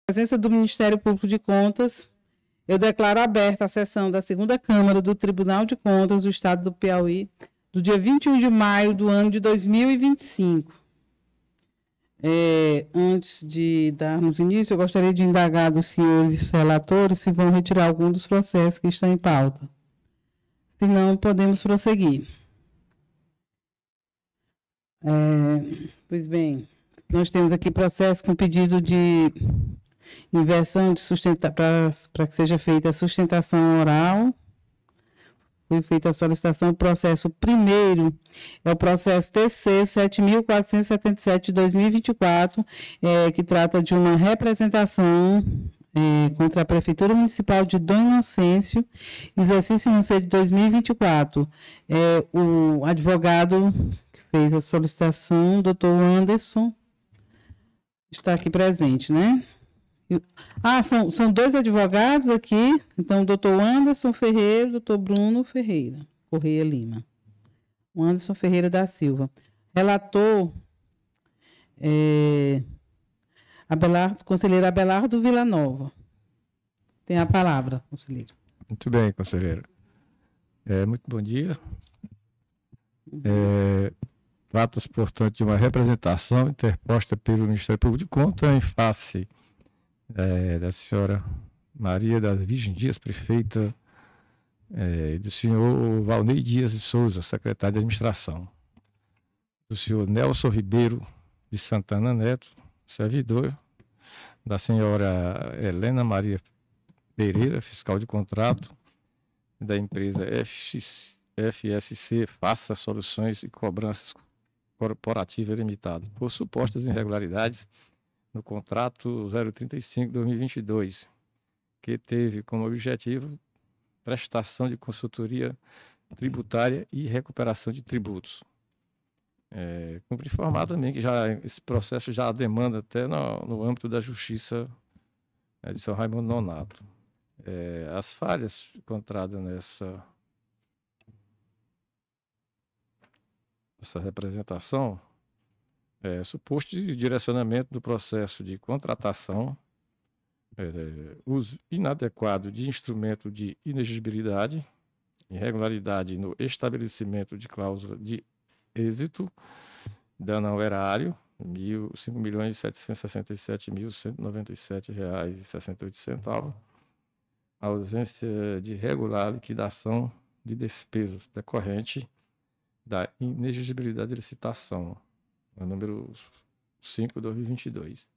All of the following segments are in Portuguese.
presença do Ministério Público de Contas, eu declaro aberta a sessão da segunda Câmara do Tribunal de Contas do Estado do Piauí, do dia 21 de maio do ano de 2025. Antes de darmos início, eu gostaria de indagar dos senhores relatores se vão retirar algum dos processos que estão em pauta. Se não, podemos prosseguir. Pois bem, nós temos aqui processo com pedido de inversão de para que seja feita a sustentação oral. Foi feita a solicitação. O processo primeiro é o processo TC 7.477 de 2024, que trata de uma representação contra a Prefeitura Municipal de Dom Inocêncio, exercício financeiro de 2024. O advogado que fez a solicitação, doutor Anderson, está aqui presente, né? São dois advogados aqui, então o doutor Anderson Ferreira e o doutor Bruno Ferreira, Correia Lima. O Anderson Ferreira da Silva. Relator, conselheiro Abelardo Villanova. Tem a palavra, conselheiro. Muito bem, conselheiro. Muito bom dia. Trata-se, portanto, de uma representação interposta pelo Ministério Público de Contas em face da senhora Maria das Virgens Dias, prefeita, do senhor Valnei Dias de Souza, secretário de administração, do senhor Nelson Ribeiro de Santana Neto, servidor, da senhora Helena Maria Pereira, fiscal de contrato, da empresa FSC Faça Soluções e Cobranças Corporativa Limitada, por supostas irregularidades no contrato 035/2022, que teve como objetivo prestação de consultoria tributária e recuperação de tributos. Cumpre informar também que esse processo já demanda até no âmbito da Justiça de São Raimundo Nonato. As falhas encontradas nessa representação suposto de direcionamento do processo de contratação, uso inadequado de instrumento de inexigibilidade, irregularidade no estabelecimento de cláusula de êxito, dano ao erário, R$ 5.767.197,68, ausência de regular liquidação de despesas decorrente da inexigibilidade de licitação, o número 5/2022.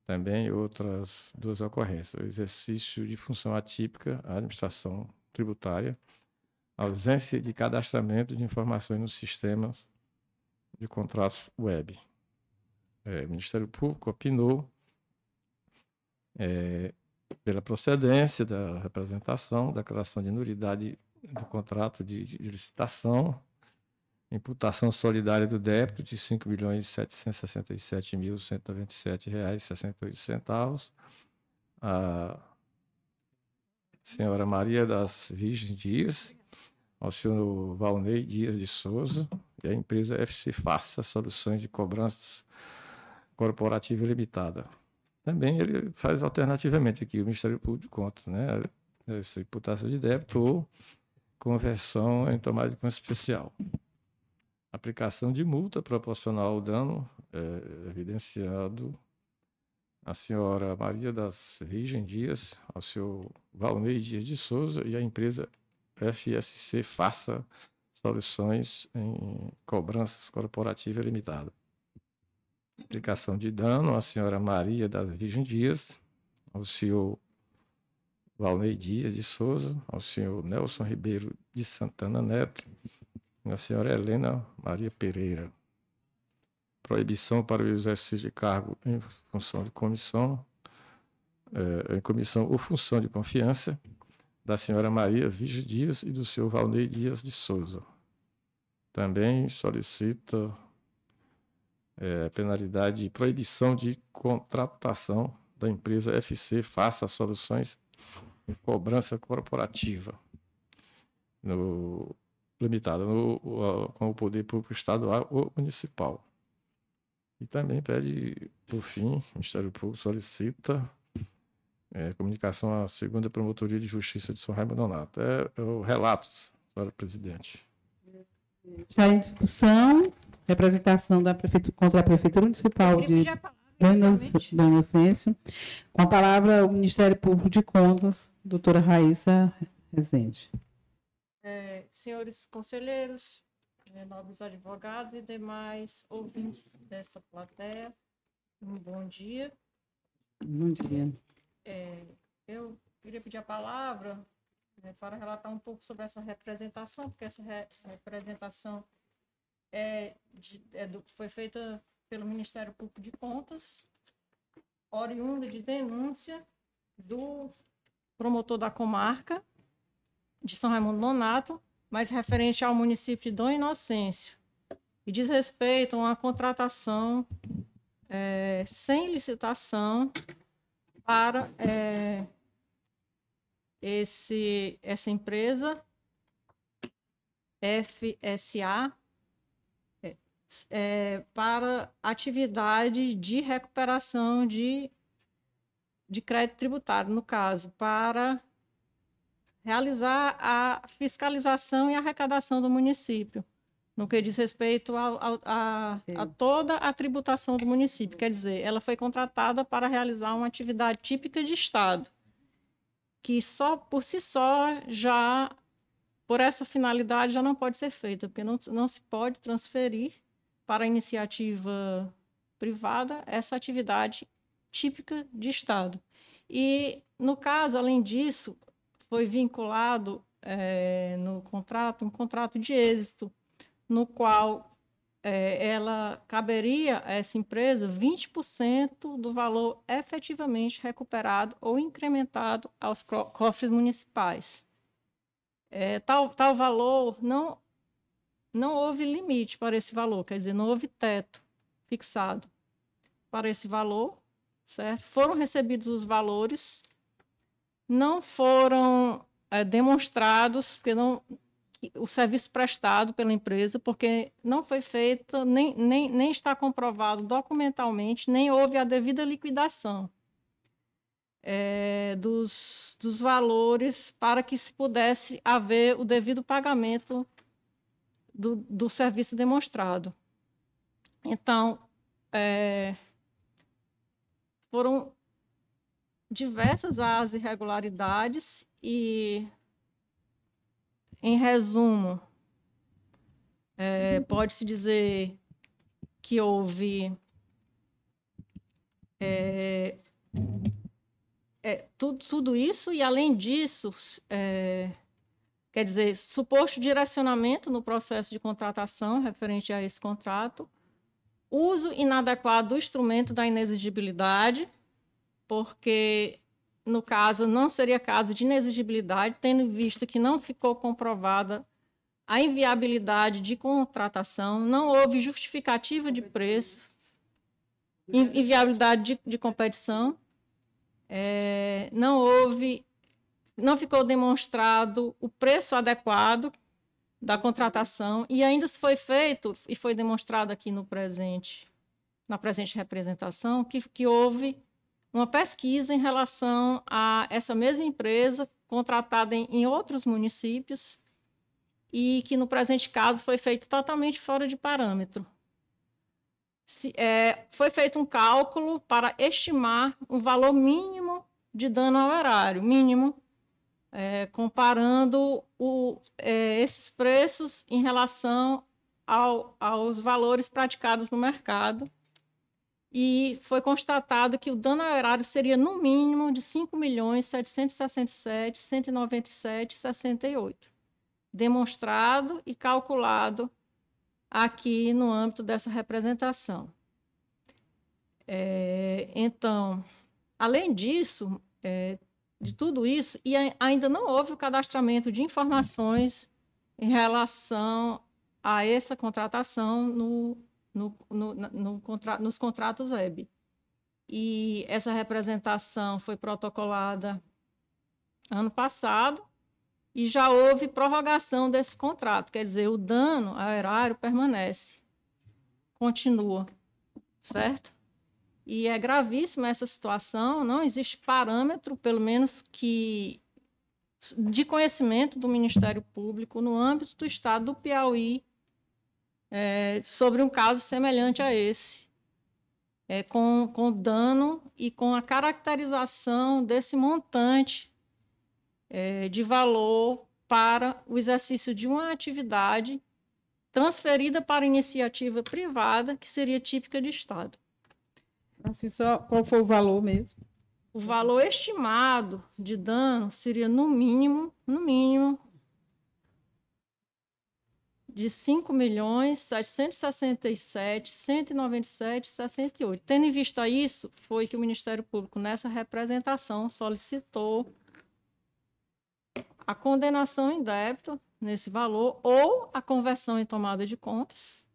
Também outras duas ocorrências: o exercício de função atípica à administração tributária, ausência de cadastramento de informações nos sistemas de contratos web. O Ministério Público opinou pela procedência da representação, declaração de nulidade do contrato de licitação, imputação solidária do débito de R$ 5.767.197,68. A senhora Maria das Virgens Dias, ao senhor Valnei Dias de Souza e a empresa FC Faça Soluções de Cobranças Corporativa Limitada. Também ele faz alternativamente aqui o Ministério Público de Contas, né? Essa imputação de débito ou conversão em tomada de conta especial. Aplicação de multa proporcional ao dano, evidenciado a senhora Maria das Virgens Dias, ao senhor Valnei Dias de Souza e a empresa FSC Faça Soluções em Cobranças Corporativa Limitada. Aplicação de dano à senhora Maria das Virgens Dias, ao senhor Valnei Dias de Souza, ao senhor Nelson Ribeiro de Santana Neto, a senhora Helena Maria Pereira. Proibição para o exercício de cargo em função de comissão, em comissão ou função de confiança da senhora Maria Virgem Dias e do senhor Valnei Dias de Souza. Também solicita penalidade de proibição de contratação da empresa FC Faça Soluções de Cobrança Corporativa limitada com o poder público estadual ou municipal. E também pede, por fim, o Ministério Público solicita comunicação à segunda Promotoria de Justiça de São Raimundo Nonato. É o relato, senhora presidente. Está em discussão representação da prefeitura, contra a Prefeitura Municipal de do Inocêncio. Com a palavra, o Ministério Público de Contas, doutora Raíssa Rezende. Senhores conselheiros, nobres advogados e demais ouvintes dessa plateia, um bom dia. Bom dia. Eu queria pedir a palavra para relatar um pouco sobre essa representação, porque essa representação foi feita pelo Ministério Público de Contas, oriunda de denúncia do promotor da comarca de São Raimundo Nonato, mas referente ao município de Dom Inocêncio, e diz respeito a uma contratação sem licitação para essa empresa FSA para atividade de recuperação de crédito tributário, no caso, para realizar a fiscalização e arrecadação do município, no que diz respeito a toda a tributação do município. Quer dizer, ela foi contratada para realizar uma atividade típica de Estado, que só por si só, já por essa finalidade, já não pode ser feita, porque não se pode transferir para a iniciativa privada essa atividade típica de Estado. E, no caso, além disso, foi vinculado no contrato, um contrato de êxito, no qual ela caberia a essa empresa 20% do valor efetivamente recuperado ou incrementado aos cofres municipais. Tal valor, não houve limite para esse valor, quer dizer, não houve teto fixado para esse valor, certo? Foram recebidos os valores, não foram demonstrados o serviço prestado pela empresa, porque não foi feito, nem está comprovado documentalmente, nem houve a devida liquidação dos valores para que se pudesse haver o devido pagamento do serviço demonstrado. Então, foram diversas as irregularidades e, em resumo, pode-se dizer que houve tudo isso e, além disso, quer dizer, suposto direcionamento no processo de contratação referente a esse contrato, uso inadequado do instrumento da inexigibilidade, porque, no caso, não seria caso de inexigibilidade, tendo visto que não ficou comprovada a inviabilidade de contratação, não houve justificativa de preço, inviabilidade de competição, não ficou demonstrado o preço adequado da contratação, e ainda se foi feito, e foi demonstrado aqui na presente representação, que houve uma pesquisa em relação a essa mesma empresa, contratada em outros municípios, e que, no presente caso, foi feito totalmente fora de parâmetro. Foi feito um cálculo para estimar um valor mínimo de dano ao erário, mínimo, comparando esses preços em relação aos valores praticados no mercado, e foi constatado que o dano ao erário seria, no mínimo, de R$ 5.767.197,68, demonstrado e calculado aqui no âmbito dessa representação. Então, além disso, de tudo isso, e ainda não houve o cadastramento de informações em relação a essa contratação nos contratos web. E essa representação foi protocolada ano passado e já houve prorrogação desse contrato, quer dizer, o dano ao erário permanece, continua certo? E é gravíssima essa situação, não existe parâmetro, pelo menos que de conhecimento do Ministério Público no âmbito do Estado do Piauí sobre um caso semelhante a esse, com dano e com a caracterização desse montante de valor para o exercício de uma atividade transferida para iniciativa privada, que seria típica de Estado. Assim, qual foi o valor mesmo? O valor estimado de dano seria, no mínimo, de R$ 5.767.197,68. Tendo em vista isso, foi que o Ministério Público, nessa representação, solicitou a condenação em débito nesse valor ou a conversão em tomada de contas,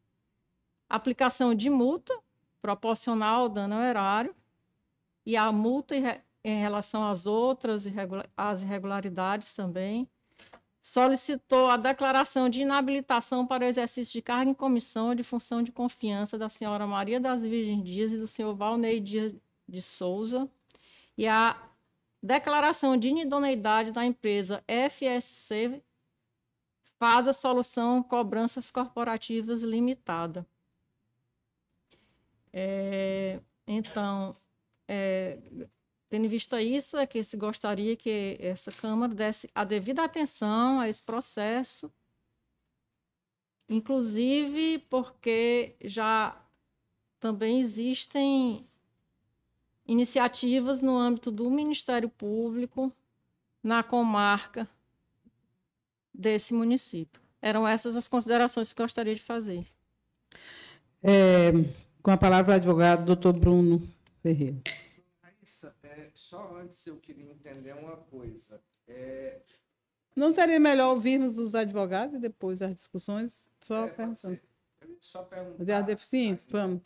aplicação de multa proporcional ao dano ao erário e a multa em relação às outras as irregularidades também. Solicitou a declaração de inabilitação para o exercício de cargo em comissão de função de confiança da senhora Maria das Virgens Dias e do senhor Valnei Dias de Souza e a declaração de inidoneidade da empresa FSC Faz a Solução Cobranças Corporativas Limitada. Então, tendo em vista isso, é que se gostaria que essa Câmara desse a devida atenção a esse processo, inclusive porque já também existem iniciativas no âmbito do Ministério Público na comarca desse município. Eram essas as considerações que eu gostaria de fazer. Com a palavra o advogado doutor Bruno Ferreira. Raíssa, só antes eu queria entender uma coisa. Não seria melhor ouvirmos os advogados e depois as discussões? Só perguntando. Eu só perguntar. Vamos.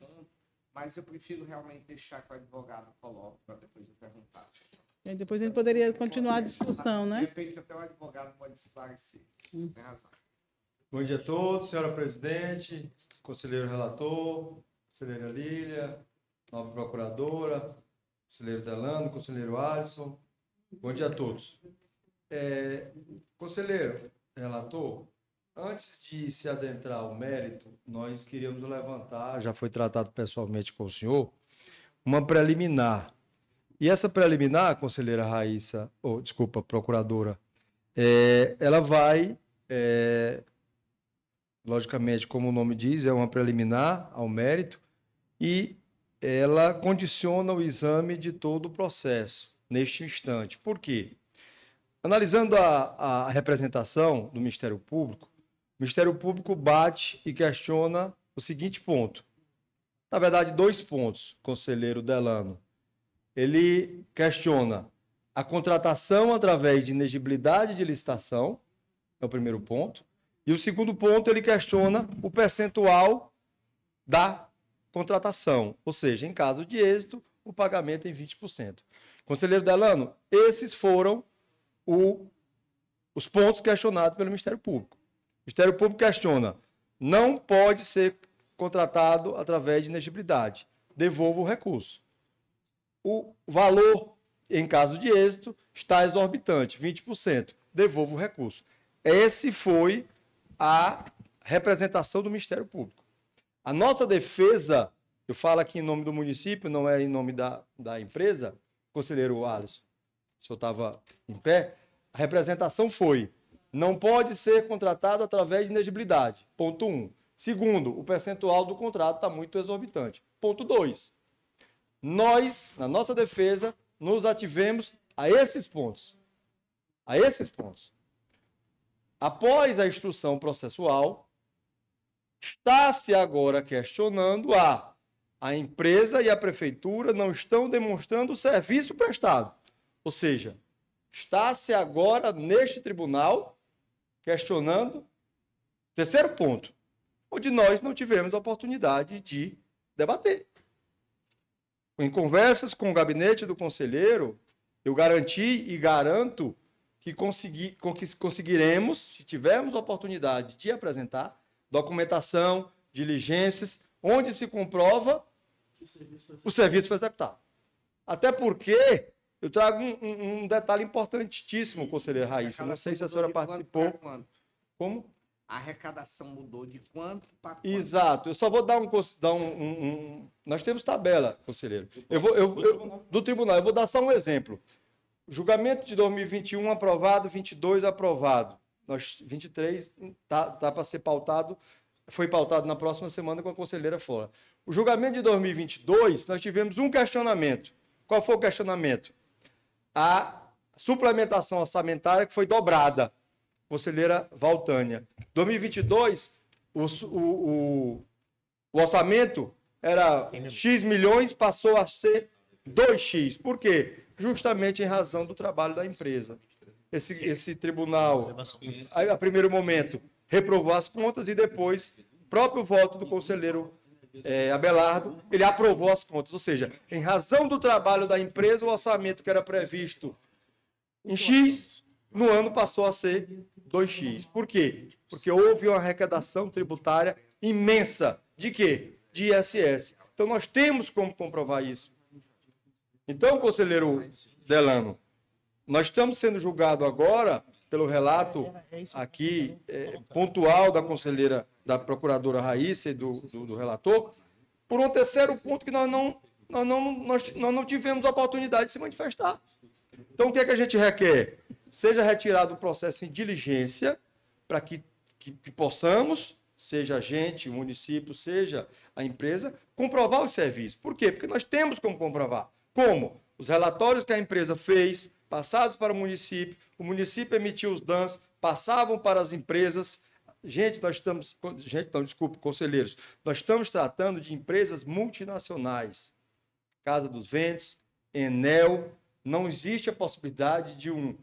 Mas eu prefiro realmente deixar que o advogado coloque para depois eu perguntar. E depois a gente poderia continuar a discussão, né? De repente até o advogado pode esclarecer. Tem razão. Bom dia a todos, senhora presidente, conselheiro relator, conselheira Lília, nova procuradora, conselheiro Delano, conselheiro Alisson. Bom dia a todos. Conselheiro relator, antes de se adentrar ao mérito, nós queríamos levantar, já foi tratado pessoalmente com o senhor, uma preliminar. E essa preliminar, conselheira Raíssa, procuradora, ela vai, logicamente, como o nome diz, é uma preliminar ao mérito, e ela condiciona o exame de todo o processo, neste instante. Por quê? Analisando a representação do Ministério Público, o Ministério Público bate e questiona o seguinte ponto. Na verdade, 2 pontos, conselheiro Delano. Ele questiona a contratação através de inegibilidade de licitação, é o primeiro ponto. E o segundo ponto, ele questiona o percentual da contratação, ou seja, em caso de êxito, o pagamento em 20%. Conselheiro Delano, esses foram os pontos questionados pelo Ministério Público. O Ministério Público questiona, não pode ser contratado através de inegibilidade, devolva o recurso. O valor, em caso de êxito, está exorbitante, 20%, devolva o recurso. Essa foi a representação do Ministério Público. A nossa defesa, eu falo aqui em nome do município, não é em nome da empresa, conselheiro Alisson, o senhor estava em pé, a representação foi, não pode ser contratado através de inegibilidade, ponto 1. Segundo, o percentual do contrato está muito exorbitante. Ponto 2. Nós, na nossa defesa, nos ativemos a esses pontos. A esses pontos. Após a instrução processual, está-se agora questionando a empresa e a prefeitura não estão demonstrando o serviço prestado. Ou seja, está-se agora neste tribunal questionando terceiro ponto, onde nós não tivemos a oportunidade de debater. Em conversas com o gabinete do conselheiro, eu garanti e garanto que conseguiremos, se tivermos a oportunidade de apresentar, documentação, diligências, onde se comprova o serviço foi executado. Até porque eu trago um detalhe importantíssimo, conselheiro Raíssa. Não sei se a senhora participou. Como? A arrecadação mudou de quanto para quanto? Exato. Eu só vou dar Nós temos tabela, conselheiro. Do tribunal, eu vou dar só um exemplo. Julgamento de 2021 aprovado, 22 aprovado. 23 tá para ser pautado, foi pautado na próxima semana com a conselheira fora. O julgamento de 2022, nós tivemos um questionamento. Qual foi o questionamento? A suplementação orçamentária que foi dobrada. Conselheira Valtânia. 2022, o orçamento era X milhões, passou a ser 2X. Por quê? Justamente em razão do trabalho da empresa. Esse tribunal, a primeiro momento, reprovou as contas e depois, próprio voto do conselheiro Abelardo, ele aprovou as contas. Ou seja, em razão do trabalho da empresa, o orçamento que era previsto em X, no ano passou a ser 2X. Por quê? Porque houve uma arrecadação tributária imensa. De quê? De ISS. Então, nós temos como comprovar isso. Então, conselheiro Delano, nós estamos sendo julgados agora, pelo relato aqui pontual da conselheira, da procuradora Raíssa e do relator, por um terceiro ponto que nós não tivemos a oportunidade de se manifestar. Então, o que é que a gente requer? Seja retirado o processo em diligência, para que possamos, seja a gente, o município, seja a empresa, comprovar o serviço. Por quê? Porque nós temos como comprovar. Como? Os relatórios que a empresa fez, passados para o município emitiu os DANs, passavam para as empresas. Desculpe, conselheiros, nós estamos tratando de empresas multinacionais. Casa dos Ventos, Enel, não existe a possibilidade de um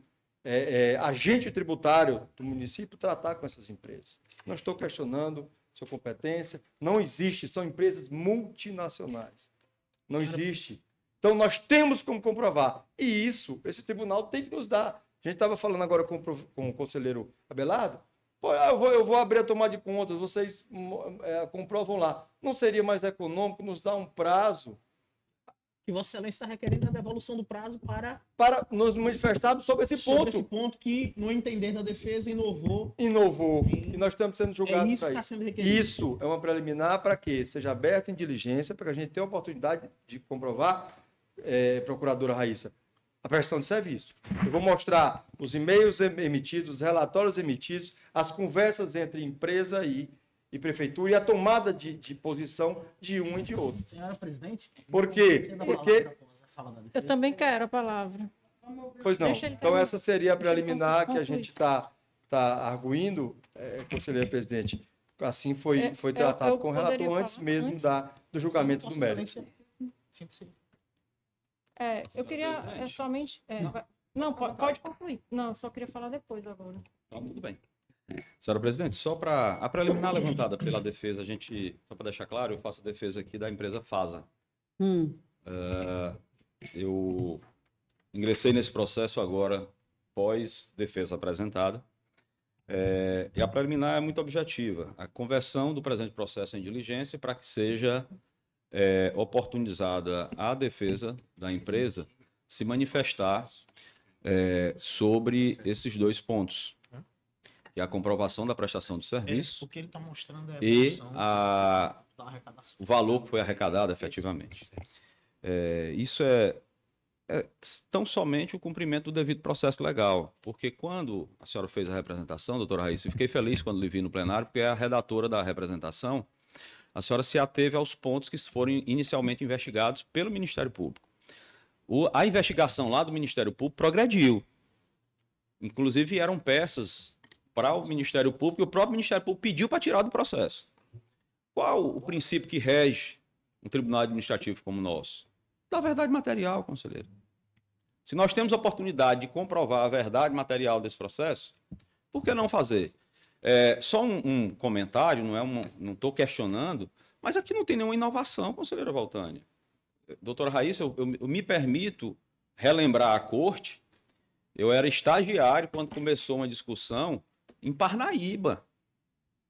agente tributário do município tratar com essas empresas. Não estou questionando sua competência, não existe, são empresas multinacionais. Não existe. Então, nós temos como comprovar. E isso, esse tribunal tem que nos dar. A gente estava falando agora com o conselheiro Abelardo, eu vou abrir a tomada de contas, vocês comprovam lá. Não seria mais econômico nos dar um prazo? Que Vossa Excelência está requerendo a devolução do prazo para nos manifestarmos sobre esse ponto. Sobre esse ponto que, no entender da defesa, inovou. E nós estamos sendo julgados isso para que está isso. sendo requerido. Isso é uma preliminar para que seja aberto em diligência, para que a gente tenha a oportunidade de comprovar, procuradora Raíssa, a prestação de serviço. Eu vou mostrar os e-mails emitidos, os relatórios emitidos, as conversas entre empresa e prefeitura e a tomada de posição de um e de outro. Senhora presidente? Por quê? Porque... Eu também quero a palavra. Pois não. Deixa ele Então, terminar. essa seria a preliminar que a concluir. gente está arguindo, conselheiro presidente. Assim foi tratado com o relator poderia antes falar mesmo do julgamento do mérito. Eu queria somente... não, pode concluir. Não, eu só queria falar depois agora. Então, tudo bem. Senhora presidente, só para a preliminar levantada pela defesa, só para deixar claro, eu faço a defesa aqui da empresa FASA. Eu ingressei nesse processo agora, pós defesa apresentada, e a preliminar é muito objetiva, a conversão do presente processo em diligência para que seja oportunizada a defesa da empresa se manifestar sobre esses dois pontos. Que é a comprovação da prestação de serviço porque ele está mostrando e da arrecadação. o valor que foi arrecadado efetivamente. Isso é tão somente o cumprimento do devido processo legal, porque quando a senhora fez a representação, doutora Raíssa, eu fiquei feliz quando lhe vi no plenário, porque é a redatora da representação, a senhora se ateve aos pontos que foram inicialmente investigados pelo Ministério Público. A investigação lá do Ministério Público progrediu. Inclusive, eram peças para o Ministério Público, e o próprio Ministério Público pediu para tirar do processo. Qual o princípio que rege um tribunal administrativo como o nosso? Da verdade material, conselheiro. Se nós temos a oportunidade de comprovar a verdade material desse processo, por que não fazer? Só um comentário, não estou questionando, mas aqui não tem nenhuma inovação, conselheira Valtânia. Doutora Raíssa, eu me permito relembrar a corte, eu era estagiário quando começou uma discussão em Parnaíba.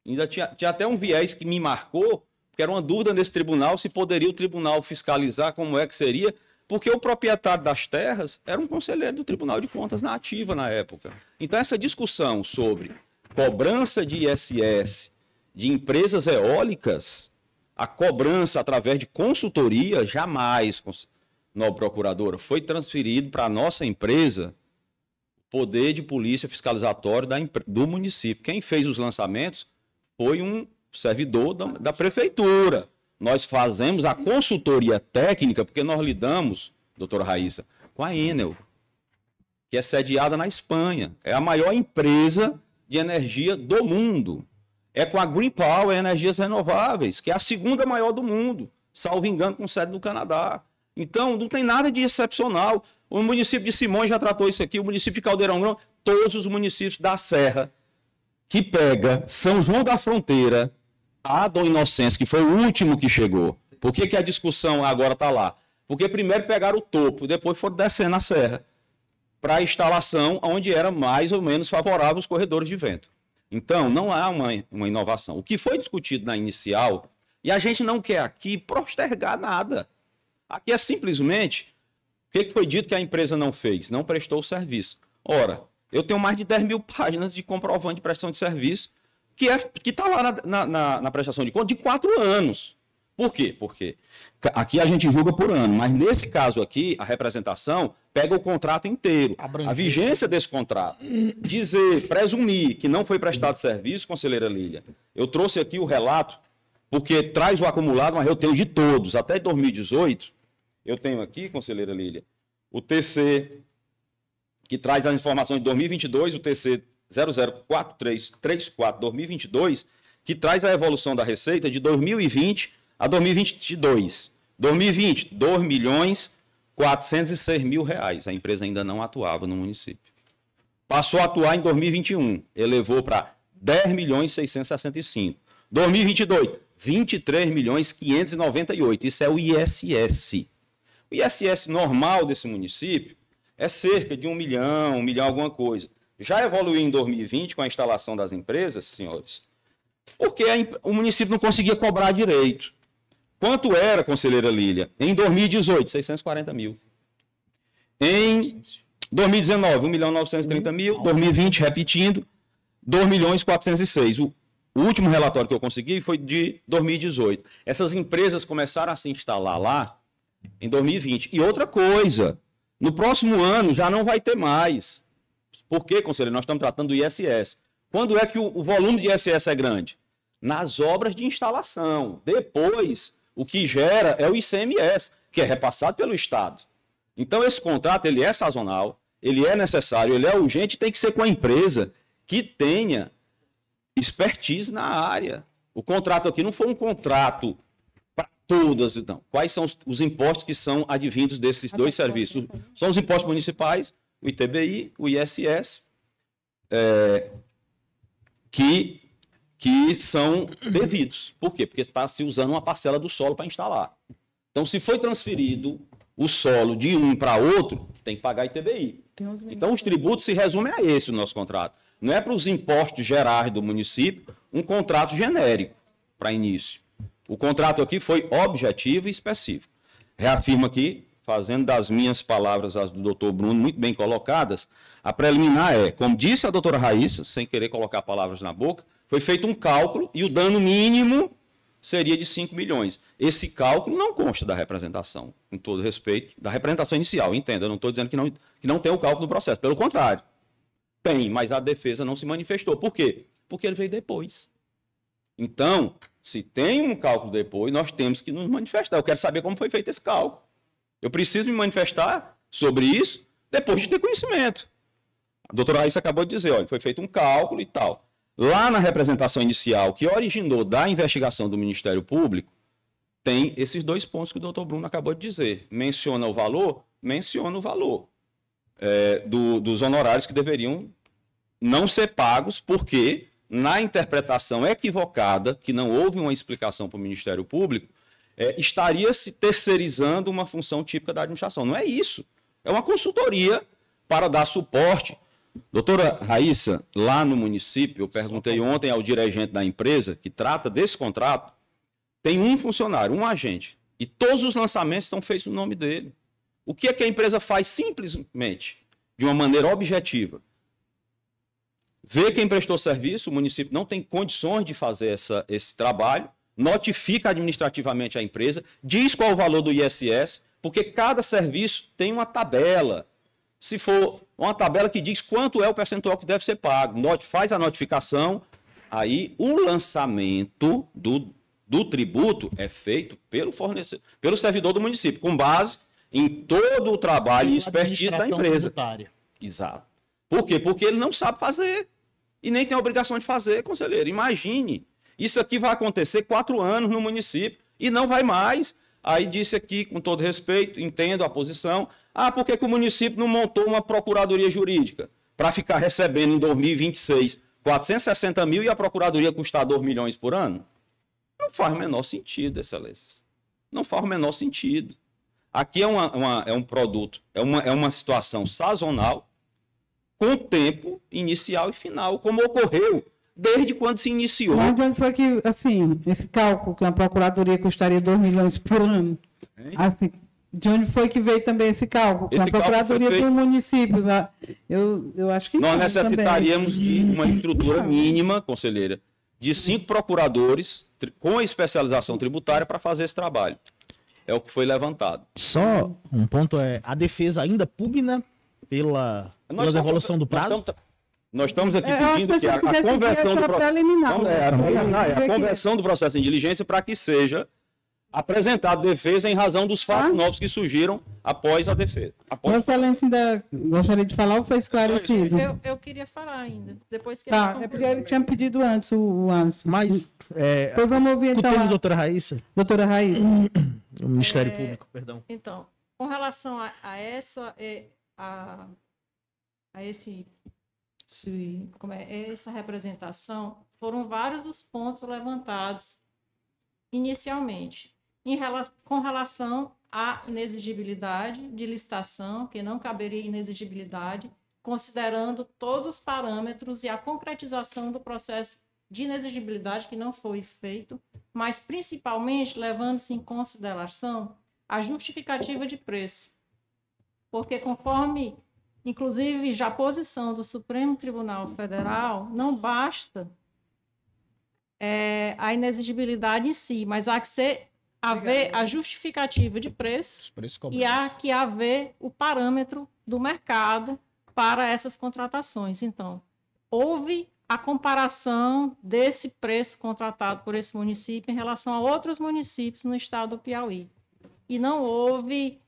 Ainda tinha até um viés que me marcou, porque que era uma dúvida nesse tribunal se poderia o tribunal fiscalizar, como é que seria, porque o proprietário das terras era um conselheiro do Tribunal de Contas na ativa na época. Então, essa discussão sobre cobrança de ISS de empresas eólicas, a cobrança através de consultoria, jamais, nobre procuradora, foi transferido para a nossa empresa poder de polícia fiscalizatório do município. Quem fez os lançamentos foi um servidor da prefeitura. Nós fazemos a consultoria técnica, porque nós lidamos, doutora Raíssa, com a Enel, que é sediada na Espanha. É a maior empresa de energia do mundo. É com a Green Power, Energias Renováveis, que é a segunda maior do mundo, salvo engano, com sede no Canadá. Então, não tem nada de excepcional. O município de Simões já tratou isso aqui, o município de Caldeirão Grande, todos os municípios da Serra, que pega São João da Fronteira, a Dom Inocêncio, que foi o último que chegou. Por que a discussão agora está lá? Porque primeiro pegaram o topo, depois foram descendo a serra para a instalação onde era mais ou menos favorável os corredores de vento. Então, não há uma inovação. O que foi discutido na inicial, e a gente não quer aqui postergar nada. Aqui é simplesmente, o que foi dito que a empresa não fez? Não prestou o serviço. Ora, eu tenho mais de 10 mil páginas de comprovante de prestação de serviço que está lá na prestação de conta de 4 anos. Por quê? Porque aqui a gente julga por ano, mas nesse caso aqui, a representação pega o contrato inteiro. A vigência desse contrato. Dizer, presumir que não foi prestado serviço, conselheira Lília, eu trouxe aqui o relato, porque traz o acumulado, mas eu tenho de todos. Até 2018, eu tenho aqui, conselheira Lília, o TC, que traz as informações de 2022, o TC 004334-2022, que traz a evolução da receita de 2020 a 2022. 2020, R$ 2.406.000. A empresa ainda não atuava no município. Passou a atuar em 2021, elevou para R$ 10.665.000. 2022, R$ 23.598.000. Isso é o ISS. O ISS normal desse município é cerca de 1 milhão alguma coisa. Já evoluiu em 2020 com a instalação das empresas, senhores, porque o município não conseguia cobrar direito. Quanto era, conselheira Lília? Em 2018, 640 mil. Em 2019, 1.930.000. 2020, repetindo, 2.406.000. O último relatório que eu consegui foi de 2018. Essas empresas começaram a se instalar lá em 2020. E outra coisa, no próximo ano já não vai ter mais. Por quê, conselheiro? Nós estamos tratando do ISS. Quando é que o volume de ISS é grande? Nas obras de instalação. Depois, o que gera é o ICMS, que é repassado pelo Estado. Então, esse contrato ele é sazonal, ele é necessário, ele é urgente, tem que ser com a empresa que tenha expertise na área. O contrato aqui não foi um contrato para todas, não. Quais são os impostos que são advindos desses dois serviços? São os impostos municipais, o ITBI, o ISS, que são devidos. Por quê? Porque está se usando uma parcela do solo para instalar. Então, se foi transferido o solo de um para outro, tem que pagar ITBI. Então, os tributos se resumem a esse o nosso contrato. Não é para os impostos gerais do município um contrato genérico para início. O contrato aqui foi objetivo e específico. Reafirmo aqui, fazendo das minhas palavras as do doutor Bruno muito bem colocadas, a preliminar é, como disse a doutora Raíssa, sem querer colocar palavras na boca, foi feito um cálculo e o dano mínimo seria de 5 milhões. Esse cálculo não consta da representação, com todo respeito, da representação inicial. Entenda, eu não estou dizendo que não tem o cálculo do processo. Pelo contrário, tem, mas a defesa não se manifestou. Por quê? Porque ele veio depois. Então, se tem um cálculo depois, nós temos que nos manifestar. Eu quero saber como foi feito esse cálculo. Eu preciso me manifestar sobre isso depois de ter conhecimento. A doutora Raíssa acabou de dizer, olha, foi feito um cálculo e tal. Lá na representação inicial, que originou da investigação do Ministério Público, tem esses dois pontos que o doutor Bruno acabou de dizer. Menciona o valor dos honorários que deveriam não ser pagos, porque na interpretação equivocada, que não houve uma explicação para o Ministério Público, estaria se terceirizando uma função típica da administração. Não é isso. É uma consultoria para dar suporte. Doutora Raíssa, lá no município, eu perguntei ontem ao dirigente da empresa que trata desse contrato, tem um funcionário, um agente, e todos os lançamentos estão feitos no nome dele. O que é que a empresa faz simplesmente, de uma maneira objetiva? Vê quem prestou serviço, o município não tem condições de fazer esse trabalho, notifica administrativamente a empresa, diz qual o valor do ISS, porque cada serviço tem uma tabela. Se for uma tabela que diz quanto é o percentual que deve ser pago, faz a notificação, aí o lançamento do tributo é feito pelo servidor do município, com base em todo o trabalho e expertise da empresa. Tributária. Exato. Por quê? Porque ele não sabe fazer. E nem tem a obrigação de fazer, conselheiro. Imagine, isso aqui vai acontecer 4 anos no município e não vai mais. Aí disse aqui, com todo respeito, entendo a posição, por que o município não montou uma procuradoria jurídica para ficar recebendo em 2026 460 mil e a procuradoria custar 2 milhões por ano? Não faz o menor sentido, excelências. Não faz o menor sentido. Aqui é um produto, é uma situação sazonal, com tempo inicial e final, como ocorreu desde quando se iniciou. Mas de onde foi que, assim, esse cálculo que uma procuradoria custaria 2 milhões por ano? Assim, de onde foi que veio também esse cálculo? Que a procuradoria do município, eu acho que nós não, necessitaríamos também. de uma estrutura mínima, conselheira, de 5 procuradores com especialização tributária para fazer esse trabalho. É o que foi levantado. Só um ponto a defesa ainda pugna pela devolução do prazo? Nós estamos aqui pedindo que a conversão do a conversão do processo em diligência para que seja apresentado defesa em razão dos fatos novos que surgiram após a defesa. Vossa Excelência ainda gostaria de falar ou foi esclarecido? Eu queria falar ainda, depois que Tá, é porque ele tinha pedido antes, o Alisson. Mas, Pois vamos ouvir então. temos, doutora Raíssa? Doutora Raíssa. O Ministério Público, perdão. Então, com relação a essa representação, foram vários os pontos levantados inicialmente. Com relação à inexigibilidade de licitação, que não caberia inexigibilidade, considerando todos os parâmetros e a concretização do processo de inexigibilidade que não foi feito, mas principalmente levando-se em consideração a justificativa de preço. Porque conforme, inclusive, já a posição do Supremo Tribunal Federal, não basta a inexigibilidade em si, mas há que haver a justificativa de preço e há que haver o parâmetro do mercado para essas contratações. Então, houve a comparação desse preço contratado por esse município em relação a outros municípios no estado do Piauí. E não houve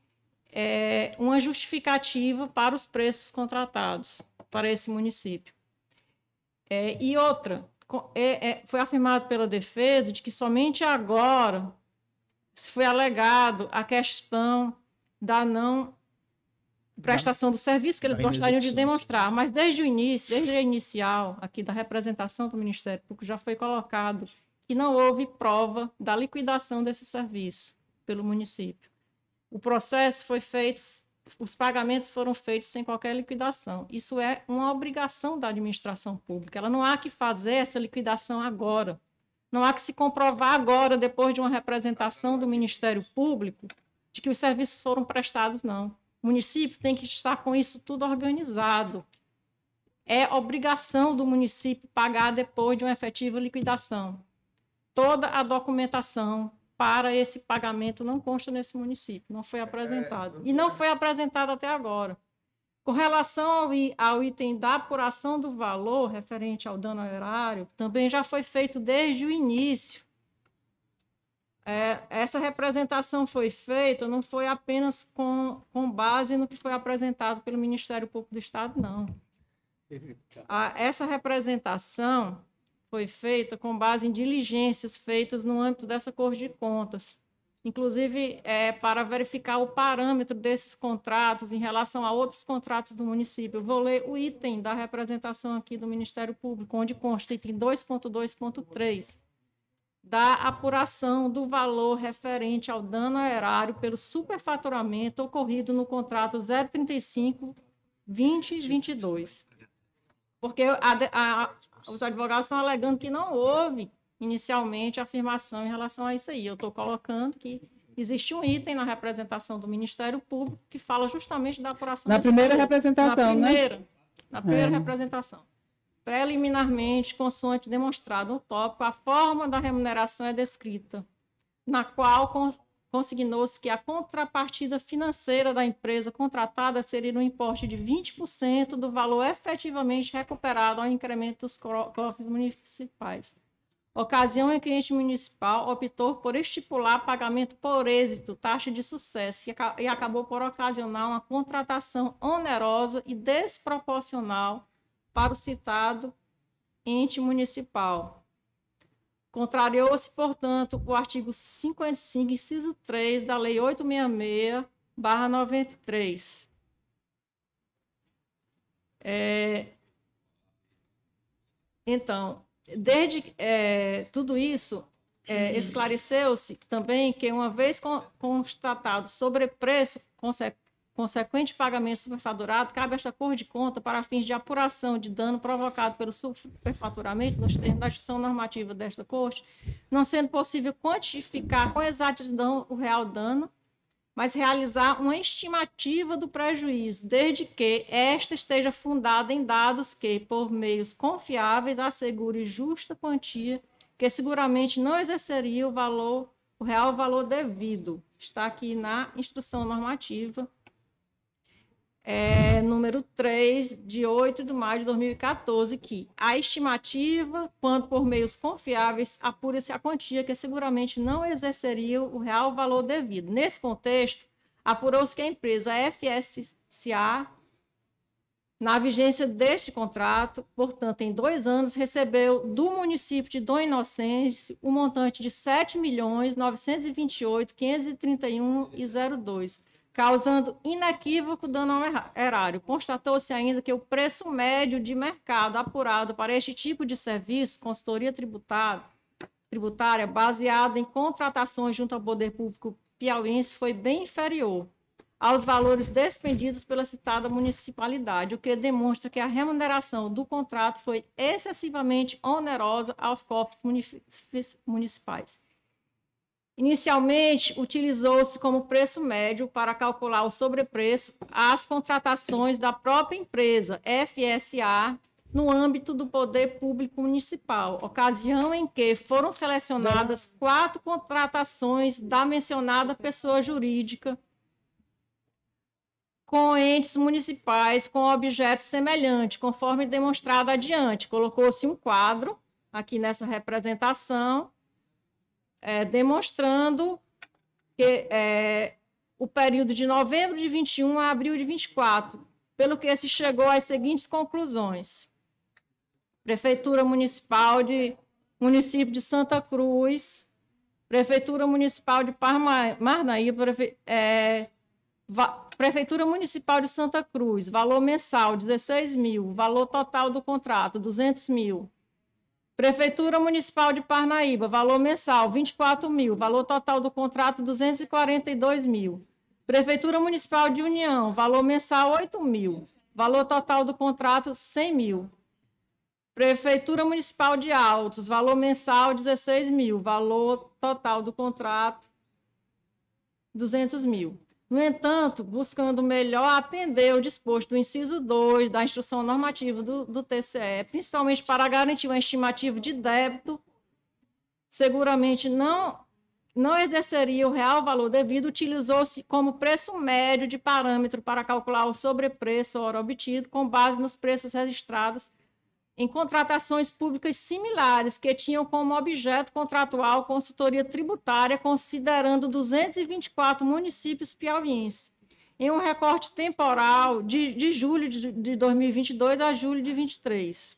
uma justificativa para os preços contratados para esse município. E outra, foi afirmado pela defesa de que somente agora se foi alegado a questão da não prestação do serviço que eles gostariam de demonstrar, mas desde o início, desde a inicial aqui da representação do Ministério Público, já foi colocado que não houve prova da liquidação desse serviço pelo município. O processo foi feito, os pagamentos foram feitos sem qualquer liquidação. Isso é uma obrigação da administração pública. Ela não há que fazer essa liquidação agora. Não há que se comprovar agora, depois de uma representação do Ministério Público, de que os serviços foram prestados, não. O município tem que estar com isso tudo organizado. É obrigação do município pagar depois de uma efetiva liquidação. Toda a documentação para esse pagamento não consta nesse município, não foi apresentado. E não foi apresentado até agora. Com relação ao item da apuração do valor referente ao dano ao erário, também já foi feito desde o início. Essa representação foi feita, não foi apenas com base no que foi apresentado pelo Ministério Público do Estado, não. Essa representação foi feita com base em diligências feitas no âmbito dessa Corte de Contas, inclusive para verificar o parâmetro desses contratos em relação a outros contratos do município. Eu vou ler o item da representação aqui do Ministério Público, onde consta item 2.2.3, da apuração do valor referente ao dano ao erário pelo superfaturamento ocorrido no contrato 035-2022. Porque os advogados estão alegando que não houve inicialmente a afirmação em relação a isso aí. Eu estou colocando que existe um item na representação do Ministério Público que fala justamente da apuração Na desse primeira valor. representação, Na primeira representação. Preliminarmente, consoante demonstrado no tópico, a forma da remuneração é descrita, na qual consignou-se que a contrapartida financeira da empresa contratada seria no importe de 20% do valor efetivamente recuperado ao incremento dos cofres municipais. Ocasião em que o ente municipal optou por estipular pagamento por êxito, taxa de sucesso, e acabou por ocasionar uma contratação onerosa e desproporcional para o citado ente municipal. Contrariou-se, portanto, o artigo 55, inciso 3 da Lei 866/93. Então, desde tudo isso, esclareceu-se também que, uma vez constatado sobrepreço consequente pagamento superfaturado, cabe esta cor de conta para fins de apuração de dano provocado pelo superfaturamento, nos termos da instrução normativa desta Corte, não sendo possível quantificar com exatidão o real dano, mas realizar uma estimativa do prejuízo, desde que esta esteja fundada em dados que, por meios confiáveis, assegure justa quantia, que seguramente não exerceria o real valor devido. Está aqui na instrução normativa, número 3, de 8 de maio de 2014, que a estimativa, quando por meios confiáveis, apura-se a quantia que seguramente não exerceria o real valor devido. Nesse contexto, apurou-se que a empresa FSA, na vigência deste contrato, portanto, em 2 anos, recebeu do município de Dom Inocêncio o montante de R$ 7.928.531,02, causando inequívoco dano ao erário. Constatou-se ainda que o preço médio de mercado apurado para este tipo de serviço, consultoria tributária, baseado em contratações junto ao poder público piauiense, foi bem inferior aos valores despendidos pela citada municipalidade, o que demonstra que a remuneração do contrato foi excessivamente onerosa aos cofres municipais. Inicialmente, utilizou-se como preço médio para calcular o sobrepreço as contratações da própria empresa, FSA, no âmbito do poder público municipal, ocasião em que foram selecionadas 4 contratações da mencionada pessoa jurídica com entes municipais com objeto semelhante, conforme demonstrado adiante. Colocou-se um quadro aqui nessa representação, demonstrando que o período de novembro de 21 a abril de 24, pelo que se chegou às seguintes conclusões. Prefeitura Municipal de Município de Santa Cruz, Prefeitura Municipal de Parnaíba, Prefeitura Municipal de Santa Cruz, valor mensal 16 mil, valor total do contrato 200 mil. Prefeitura Municipal de Parnaíba, valor mensal 24 mil, valor total do contrato 242 mil. Prefeitura Municipal de União, valor mensal 8 mil, valor total do contrato 100 mil. Prefeitura Municipal de Altos, valor mensal 16 mil, valor total do contrato 200 mil. No entanto, buscando melhor atender o disposto do inciso 2 da instrução normativa do TCE, principalmente para garantir uma estimativa de débito, seguramente não exerceria o real valor devido, utilizou-se como preço médio de parâmetro para calcular o sobrepreço hora obtido, com base nos preços registrados em contratações públicas similares, que tinham como objeto contratual consultoria tributária, considerando 224 municípios piauienses, em um recorte temporal de julho de 2022 a julho de 2023.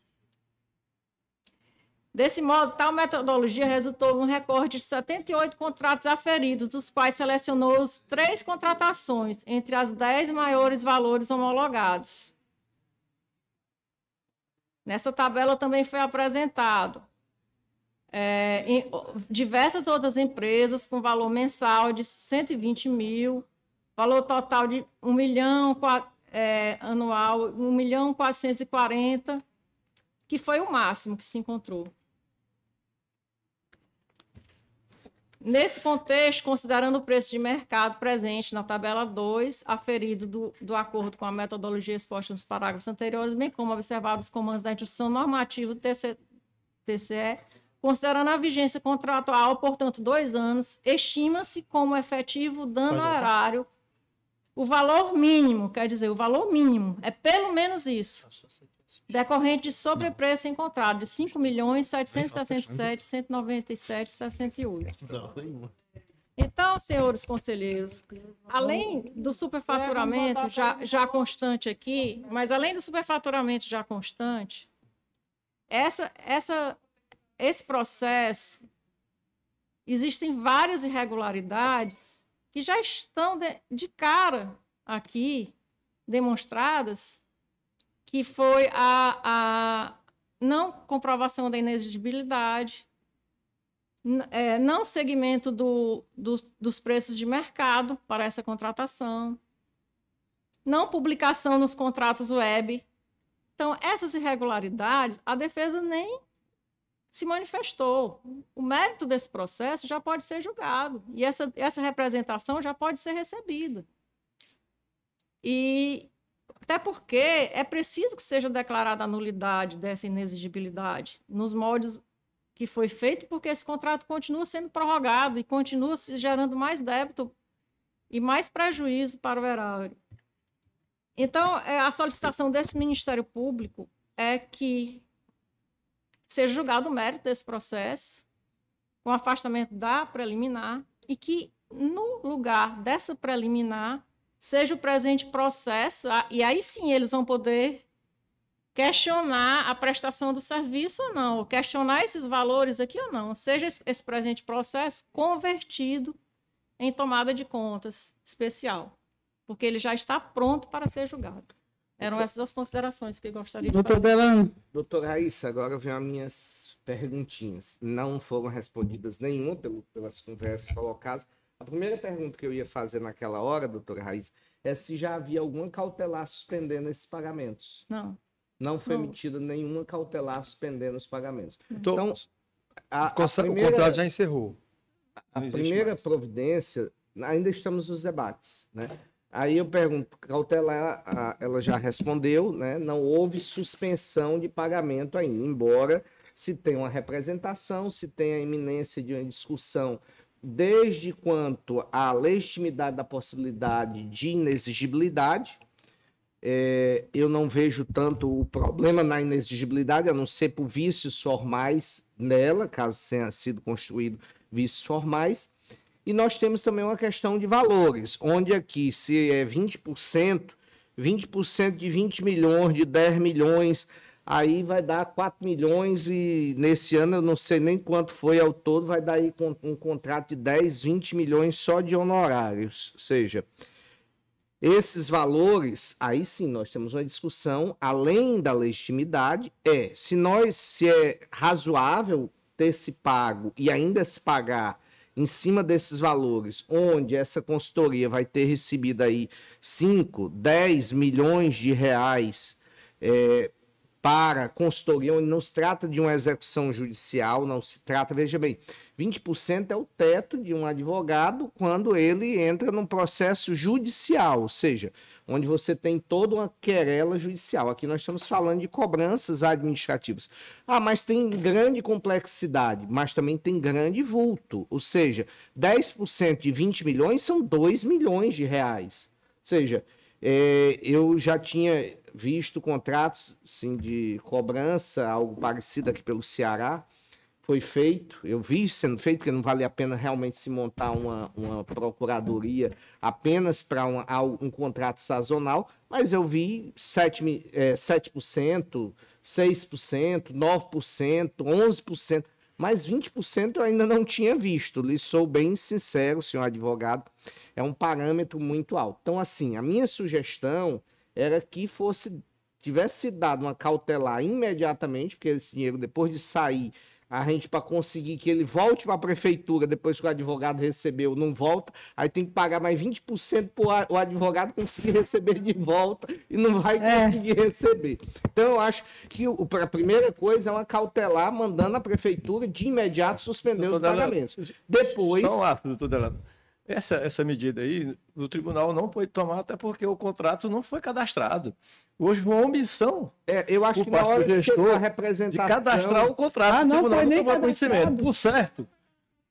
Desse modo, tal metodologia resultou em um recorte de 78 contratos aferidos, dos quais selecionou 3 contratações, entre as 10 maiores valores homologados. Nessa tabela também foi apresentado diversas outras empresas com valor mensal de 120 mil, valor total de 1 milhão anual, 1.440.000, que foi o máximo que se encontrou. Nesse contexto, considerando o preço de mercado presente na tabela 2, aferido do acordo com a metodologia exposta nos parágrafos anteriores, bem como observado os comandos da instrução normativa do TCE, considerando a vigência contratual, portanto, 2 anos, estima-se como efetivo dano horário o valor mínimo, quer dizer, o valor mínimo, é pelo menos isso, decorrente de sobrepreço encontrado de R$ 5.767.197,68. Então, senhores conselheiros, além do superfaturamento já constante aqui, mas além do superfaturamento já constante, esse processo, existem várias irregularidades que já estão de cara aqui demonstradas, que foi a não comprovação da inexigibilidade, não segmento dos preços de mercado para essa contratação, não publicação nos contratos web. Então, essas irregularidades, a defesa nem se manifestou. O mérito desse processo já pode ser julgado, e essa representação já pode ser recebida. E até porque é preciso que seja declarada a nulidade dessa inexigibilidade nos moldes que foi feito, porque esse contrato continua sendo prorrogado e continua se gerando mais débito e mais prejuízo para o erário. Então, a solicitação desse Ministério Público é que seja julgado o mérito desse processo, com afastamento da preliminar, e que, no lugar dessa preliminar, seja o presente processo, e aí sim eles vão poder questionar a prestação do serviço ou não, ou questionar esses valores aqui ou não, seja esse presente processo convertido em tomada de contas especial, porque ele já está pronto para ser julgado. Eram essas as considerações que eu gostaria de Doutor fazer. Delano. Doutora Raíssa, agora vem as minhas perguntinhas. Não foram respondidas nenhuma pelas conversas colocadas. A primeira pergunta que eu ia fazer naquela hora, doutora Raíssa, é se já havia alguma cautelar suspendendo esses pagamentos. Não. Não foi Não. emitida nenhuma cautelar suspendendo os pagamentos. Então, A o contrato já encerrou. A Não existe primeira mais. providência, ainda estamos nos debates, né? Aí eu pergunto, cautelar, ela já respondeu, né? Não houve suspensão de pagamento ainda, embora se tenha uma representação, se tenha a iminência de uma discussão desde quanto à legitimidade da possibilidade de inexigibilidade. Eu não vejo tanto o problema na inexigibilidade, a não ser por vícios formais nela, caso tenha sido construído vícios formais. E nós temos também uma questão de valores, onde aqui, se é 20% de 20 milhões, de 10 milhões, aí vai dar 4 milhões e nesse ano eu não sei nem quanto foi ao todo, vai dar aí um contrato de 10, 20 milhões só de honorários. Ou seja, esses valores, aí sim nós temos uma discussão, além da legitimidade, se é razoável ter se pago e ainda se pagar em cima desses valores, onde essa consultoria vai ter recebido aí 5, 10 milhões de reais para consultoria, onde não se trata de uma execução judicial, não se trata, veja bem, 20% é o teto de um advogado quando ele entra num processo judicial, ou seja, onde você tem toda uma querela judicial. Aqui nós estamos falando de cobranças administrativas. Mas tem grande complexidade, mas também tem grande vulto, ou seja, 10% de 20 milhões são 2 milhões de reais. Ou seja, eu já tinha visto contratos assim, de cobrança, algo parecido aqui pelo Ceará, foi feito, eu vi sendo feito, porque não vale a pena realmente se montar uma procuradoria apenas para um contrato sazonal, mas eu vi 7%, 6%, 9%, 11%, mas 20% eu ainda não tinha visto, lhe sou bem sincero, senhor advogado, é um parâmetro muito alto. Então, assim, a minha sugestão era que tivesse dado uma cautelar imediatamente, porque esse dinheiro, depois de sair a gente, para conseguir que ele volte para a prefeitura depois que o advogado recebeu, não volta, aí tem que pagar mais 20% para o advogado conseguir receber de volta e não vai conseguir receber. Então, eu acho que a primeira coisa é uma cautelar, mandando a prefeitura de imediato suspender os pagamentos. Depois... Só um ato, doutor Delano. Essa medida aí, o tribunal não pode tomar, até porque o contrato não foi cadastrado. Houve uma omissão. Eu acho que na hora que chegou a representação... de cadastrar o contrato, o tribunal não tomou conhecimento. Por certo,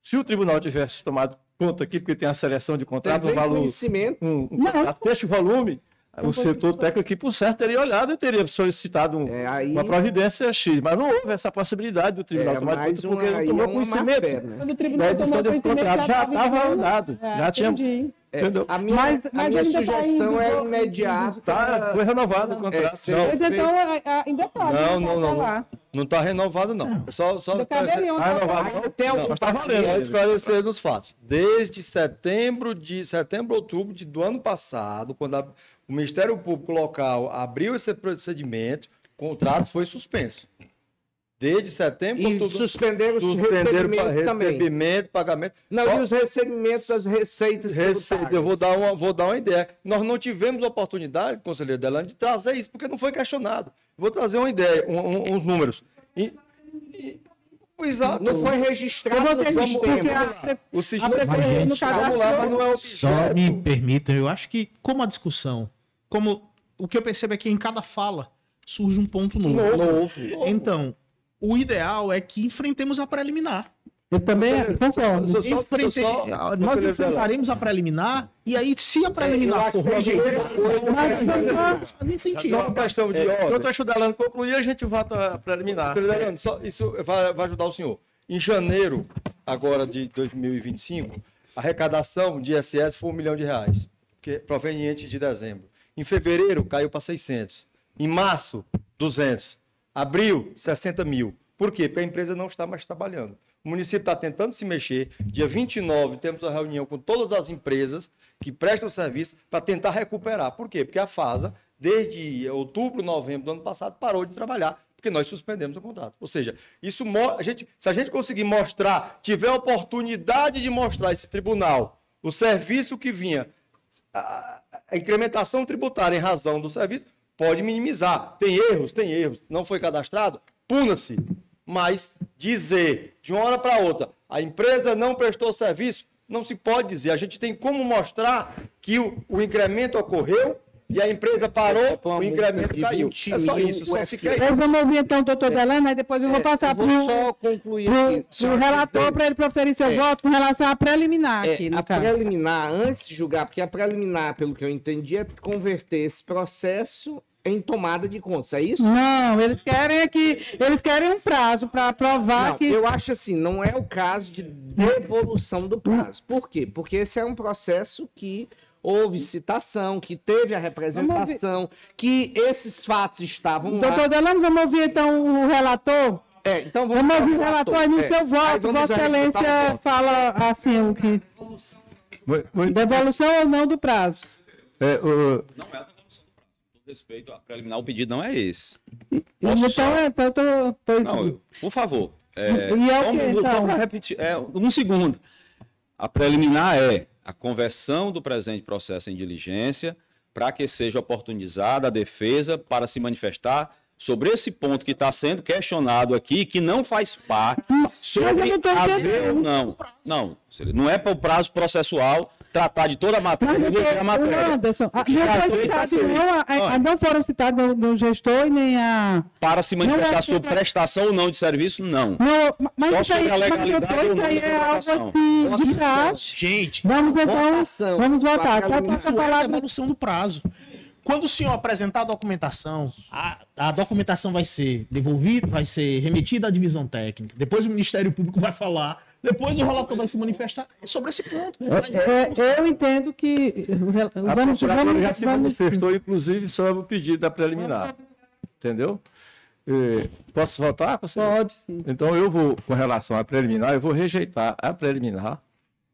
se o tribunal tivesse tomado conta aqui, porque tem a seleção de contrato, um valor... conhecimento. Contrato, fecha o volume... O setor técnico aqui, por certo, teria olhado e teria solicitado uma providência X, mas não houve essa possibilidade do tribunal tomar conta, porque não tomou conhecimento. Quando o tribunal tomou conhecimento, já estava rodado, já tinha... Entendeu? A minha sugestão é imediata. Foi renovado o contrato. Mas então, ainda pode. Não está renovado, não. Só está valendo. Esclarecer nos fatos. Desde setembro, outubro do ano passado, quando o Ministério Público Local abriu esse procedimento, o contrato foi suspenso. Desde setembro, outubro, suspenderam os recebimentos também. Recebimento, pagamento. Não, e os recebimentos das receitas. Eu vou dar uma ideia. Nós não tivemos oportunidade, conselheiro Delano, de trazer isso, porque não foi questionado. Vou trazer uma ideia, uns números. Exato. Não foi registrado no sistema. O sistema vamos lá, mas não é o só me permitam, eu acho que como a discussão, o que eu percebo é que em cada fala surge um ponto novo. Então, o ideal é que enfrentemos a preliminar. Eu também concordo. Nós enfrentaremos a preliminar e aí, se a preliminar for fazer sentido. Só uma questão de ordem. Eu estou estudando concluir, a gente vota a preliminar. Isso vai ajudar o senhor. Em janeiro, agora de 2025, a arrecadação de ISS foi R$1 milhão, proveniente de dezembro. Em fevereiro, caiu para 600. Em março, 200. Abril, 60 mil. Por quê? Porque a empresa não está mais trabalhando. O município está tentando se mexer. Dia 29, temos uma reunião com todas as empresas que prestam serviço para tentar recuperar. Por quê? Porque a FASA, desde outubro, novembro do ano passado, parou de trabalhar, porque nós suspendemos o contrato. Ou seja, isso se a gente conseguir mostrar, tiver a oportunidade de mostrar esse tribunal, o serviço que vinha, a incrementação tributária em razão do serviço, pode minimizar. Tem erros. Não foi cadastrado? Puna-se. Mas dizer de uma hora para outra, a empresa não prestou serviço, não se pode dizer. A gente tem como mostrar que o incremento ocorreu e a empresa parou, o incremento caiu. É só isso. Só se quer. Nós vamos ouvir então o doutor Delano, aí depois eu vou passar para o relator para ele proferir seu voto com relação à preliminar aqui, no caso. Preliminar, antes de julgar, porque a preliminar, pelo que eu entendi, é converter esse processo em tomada de contas, é isso? Não, eles querem um prazo para provar que... Eu acho assim, não é o caso de devolução do prazo. Por quê? Porque esse é um processo que houve citação, que teve a representação, que esses fatos estavam lá. Doutor Delano, vamos ouvir então o relator? Então vamos ouvir o relator aí no seu voto. Vossa Excelência fala assim, o que... Devolução ou não do prazo? Não é a devolução do prazo. Respeito a preliminar, o pedido não é esse. Não, por favor. Vamos repetir. Um segundo. A preliminar é a conversão do presente processo em diligência para que seja oportunizada a defesa para se manifestar sobre esse ponto que está sendo questionado aqui, que não faz parte sobre haver ou não. Não é para o prazo processual tratar de toda a matéria. Anderson, não foram citados no gestor e nem a... Para se manifestar sobre prestação ou não de serviço, não. Mas só isso sobre a legalidade ou não é algo assim de prazo. Gente, vamos então, vamos votar. Isso é a devolução do prazo. Quando o senhor apresentar a documentação, a documentação vai ser devolvida, vai ser remetida à divisão técnica. Depois o Ministério Público vai falar, depois o relator vai se manifestar sobre esse ponto. Eu entendo que... A procuradora já se manifestou, inclusive, sobre o pedido da preliminar. Entendeu? Posso votar? Pode, sim. Então, eu vou, com relação à preliminar, eu vou rejeitar a preliminar,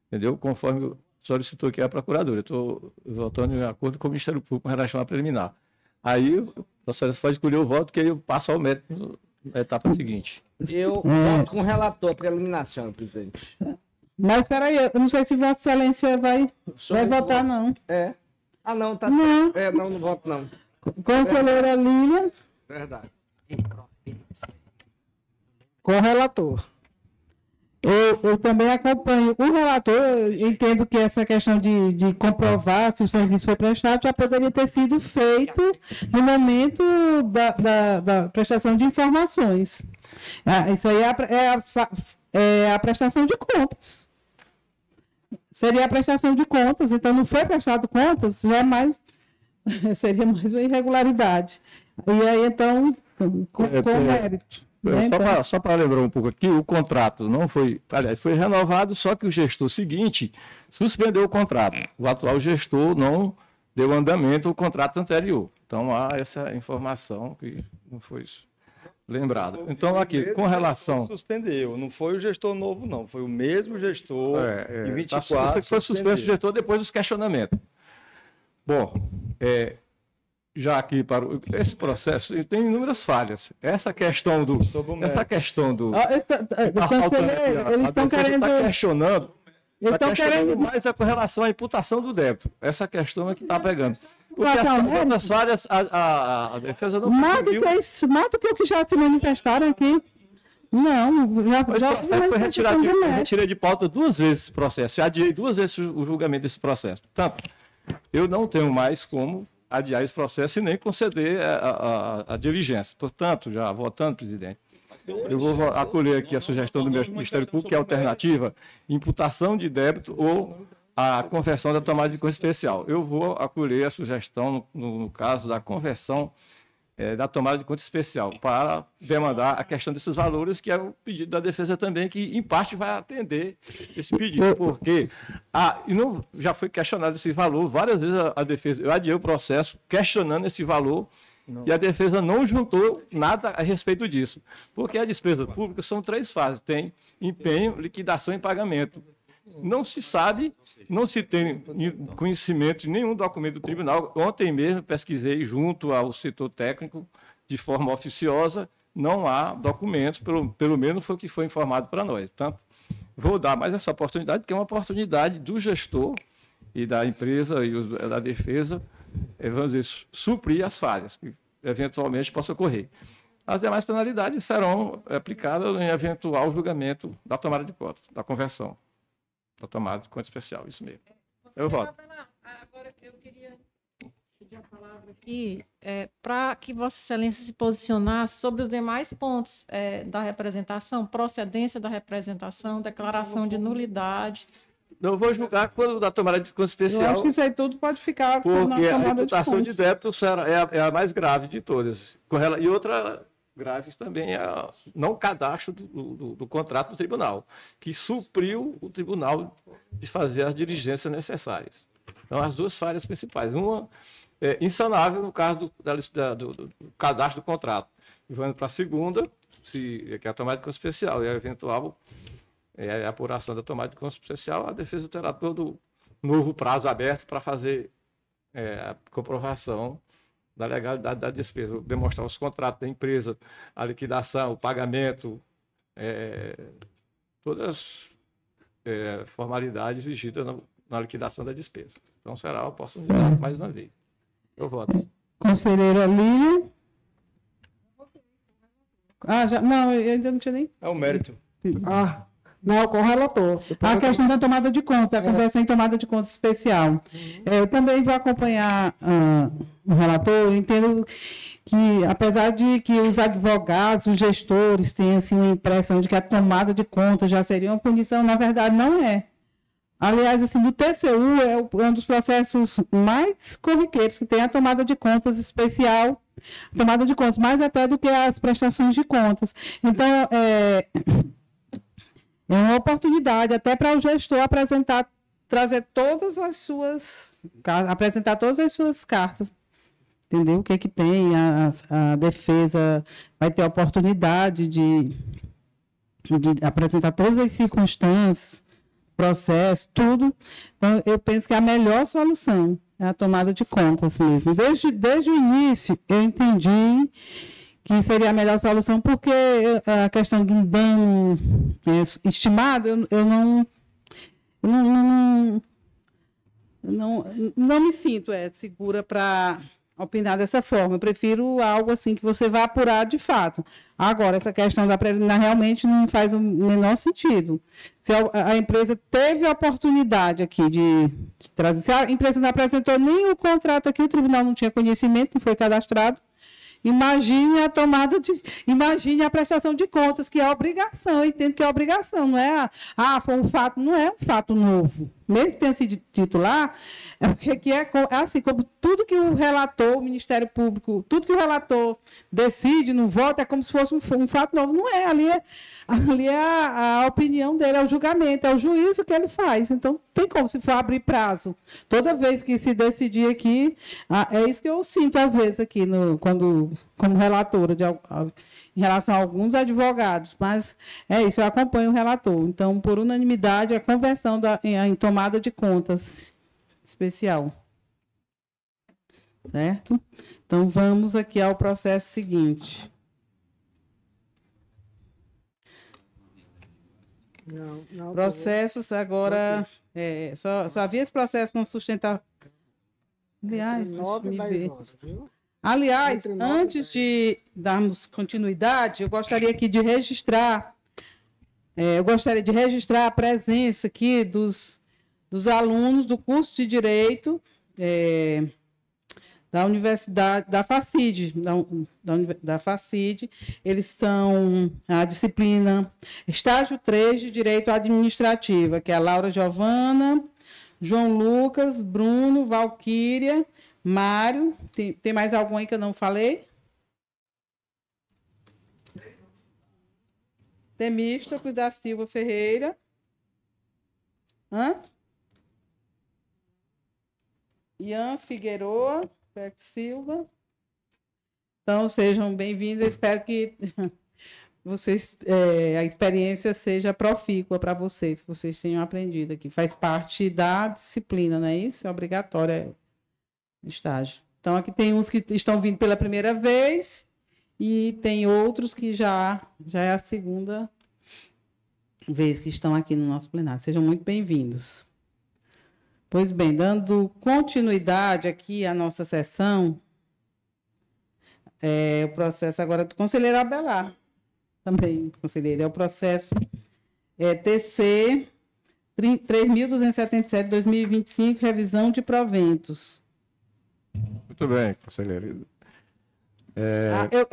entendeu? Conforme solicitou aqui a procuradora. Eu estou votando em acordo com o Ministério Público com relação à preliminar. Aí, a senhora pode escolher o voto, que aí eu passo ao mérito na etapa seguinte. Eu voto com o relator preliminar, senhor presidente. Mas peraí, eu não sei se Vossa Excelência vai votar, não. É. Ah, não, tá Não. certo. Não voto, não. Conselheira Lília, Verdade. com o relator. Eu também acompanho o relator, eu entendo que essa questão de comprovar se o serviço foi prestado já poderia ter sido feito no momento da prestação de informações. Isso aí é a prestação de contas. Seria a prestação de contas, então não foi prestado contas, já é mais, seria mais uma irregularidade. E aí, então, com mérito. Só para lembrar um pouco aqui, o contrato não foi, aliás, foi renovado, só que o gestor seguinte suspendeu o contrato. O atual gestor não deu andamento ao contrato anterior. Então há essa informação que não foi lembrada. Então aqui, com relação... Suspendeu, não foi o gestor novo, não. Foi o mesmo gestor em 24. Foi suspenso o gestor depois dos questionamentos. Bom, já aqui para esse processo tem inúmeras falhas. Essa questão do eles estão querendo Está questionando mais com relação à imputação do débito. Essa questão é que está pegando. Porque as outras falhas, a defesa não mais do que o que já se manifestaram aqui. Não, foi retirei de pauta 2 vezes esse processo. Eu adiei 2 vezes o julgamento desse processo. Portanto, eu não tenho mais como adiar esse processo e nem conceder a diligência. Portanto, já votando, presidente, eu vou acolher aqui a sugestão do Ministério Público, que é a alternativa, imputação de débito ou a conversão da tomada de conta especial. Eu vou acolher a sugestão, no caso da conversão da tomada de conta especial, para demandar a questão desses valores, que é o pedido da defesa também, que em parte vai atender esse pedido, porque já foi questionado esse valor várias vezes a defesa. Eu adiei o processo questionando esse valor. E a defesa não juntou nada a respeito disso. Porque a despesa pública são 3 fases. Tem empenho, liquidação e pagamento. Não se sabe, não se tem conhecimento de nenhum documento do tribunal. Ontem mesmo pesquisei junto ao setor técnico, de forma oficiosa, não há documentos, pelo menos foi o que foi informado para nós. Portanto, vou dar mais essa oportunidade, que é uma oportunidade do gestor e da empresa e da defesa, vamos dizer, suprir as falhas que eventualmente possam ocorrer. As demais penalidades serão aplicadas em eventual julgamento da tomada de conta, da conversão, da tomada de conta especial, isso mesmo. Eu voto. Agora eu queria pedir a palavra aqui para que Vossa Excelência se posicionasse sobre os demais pontos da representação, procedência da representação, declaração de nulidade. Eu vou julgar quando da tomada de conta especial. Eu acho que isso aí tudo pode ficar porque a imputação de débito é a mais grave de todas. E outra grave também é o não cadastro do contrato do tribunal, que supriu o tribunal de fazer as diligências necessárias. Então, as 2 falhas principais. Uma é insanável no caso do cadastro do contrato. E vamos para a segunda, que é a tomada de conta especial, e a eventual a apuração da tomada de conta especial, a defesa terá todo novo prazo aberto para fazer a comprovação da legalidade da despesa, demonstrar os contratos da empresa, a liquidação, o pagamento, todas as formalidades exigidas na liquidação da despesa. Então, será uma oportunidade mais uma vez. Eu voto. Conselheira Lília. Não, eu ainda não tinha nem... É o mérito. Não, com o relator. A questão da tomada de conta, a conversa em tomada de conta especial. Eu também vou acompanhar o relator. Eu entendo que, apesar de que os advogados, os gestores tenham assim, uma impressão de que a tomada de conta já seria uma punição, na verdade não é. Aliás, assim, do TCU é um dos processos mais corriqueiros que tem a tomada de contas especial, tomada de contas, mais até do que as prestações de contas. Então, é uma oportunidade até para o gestor apresentar todas as suas cartas, entendeu? O que tem, a defesa vai ter a oportunidade de apresentar todas as circunstâncias, processo, tudo. Então, eu penso que a melhor solução é a tomada de contas mesmo. Desde o início, eu entendi que seria a melhor solução, porque a questão de um dano estimado, eu não me sinto segura para opinar dessa forma. Eu prefiro algo assim que você vai apurar de fato. Agora, essa questão da preliminar realmente não faz o menor sentido. Se a empresa teve a oportunidade aqui de trazer, se a empresa não apresentou nem o contrato aqui, o tribunal não tinha conhecimento, não foi cadastrado. Imagine imagine a prestação de contas, que é obrigação, eu entendo que é obrigação, não é, foi um fato, não é um fato novo. Mesmo que tenha sido titular, é porque aqui é assim, como tudo que o relator, o Ministério Público, tudo que o relator decide no voto é como se fosse um fato novo. Não é, ali é a opinião dele, é o julgamento, é o juízo que ele faz. Então, tem como se for abrir prazo. Toda vez que se decidir aqui, é isso que eu sinto às vezes aqui, como relatora, em relação a alguns advogados, mas é isso, eu acompanho o relator. Então, por unanimidade, a conversão em tomada de contas especial. Certo? Então, vamos aqui ao processo seguinte. Não, Processos agora... só havia esse processo com sustentar... Aliás, 9 e 10 horas, viu? Aliás, antes de darmos continuidade, eu gostaria aqui de registrar, a presença aqui dos alunos do curso de Direito da Universidade, da FACID, da FACID. Eles são a disciplina Estágio 3 de Direito Administrativo, que é a Laura Giovana, João Lucas, Bruno, Valquíria, Mário, tem mais algum aí que eu não falei? Temístocles da Silva Ferreira. Ian Figueroa, Perto Silva. Então, sejam bem-vindos. Eu espero que vocês, a experiência seja profícua para vocês, que vocês tenham aprendido aqui. Faz parte da disciplina, não é isso? É obrigatório. Estágio. Então, aqui tem uns que estão vindo pela primeira vez e tem outros que já é a segunda vez que estão aqui no nosso plenário. Sejam muito bem-vindos. Pois bem, dando continuidade aqui à nossa sessão, o processo agora do conselheiro Abelar, também, conselheiro, é o processo TC 3.277/2025, revisão revisão Muito bem, conselheiro.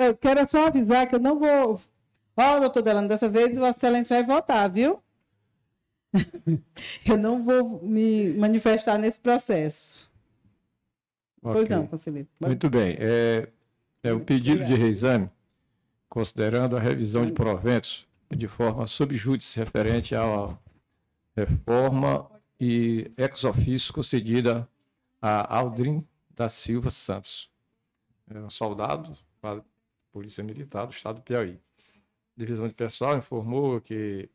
Eu quero só avisar que eu não vou... doutor Delano, dessa vez Vossa Excelência vai votar, viu? Eu não vou me manifestar nesse processo. Okay. Pois não, conselheiro. Muito bem. O pedido de reexame, considerando a revisão de proventos de forma sub judice referente à reforma e ex officio concedida a Aldrin da Silva Santos, um soldado da Polícia Militar do Estado do Piauí. Divisão de pessoal informou que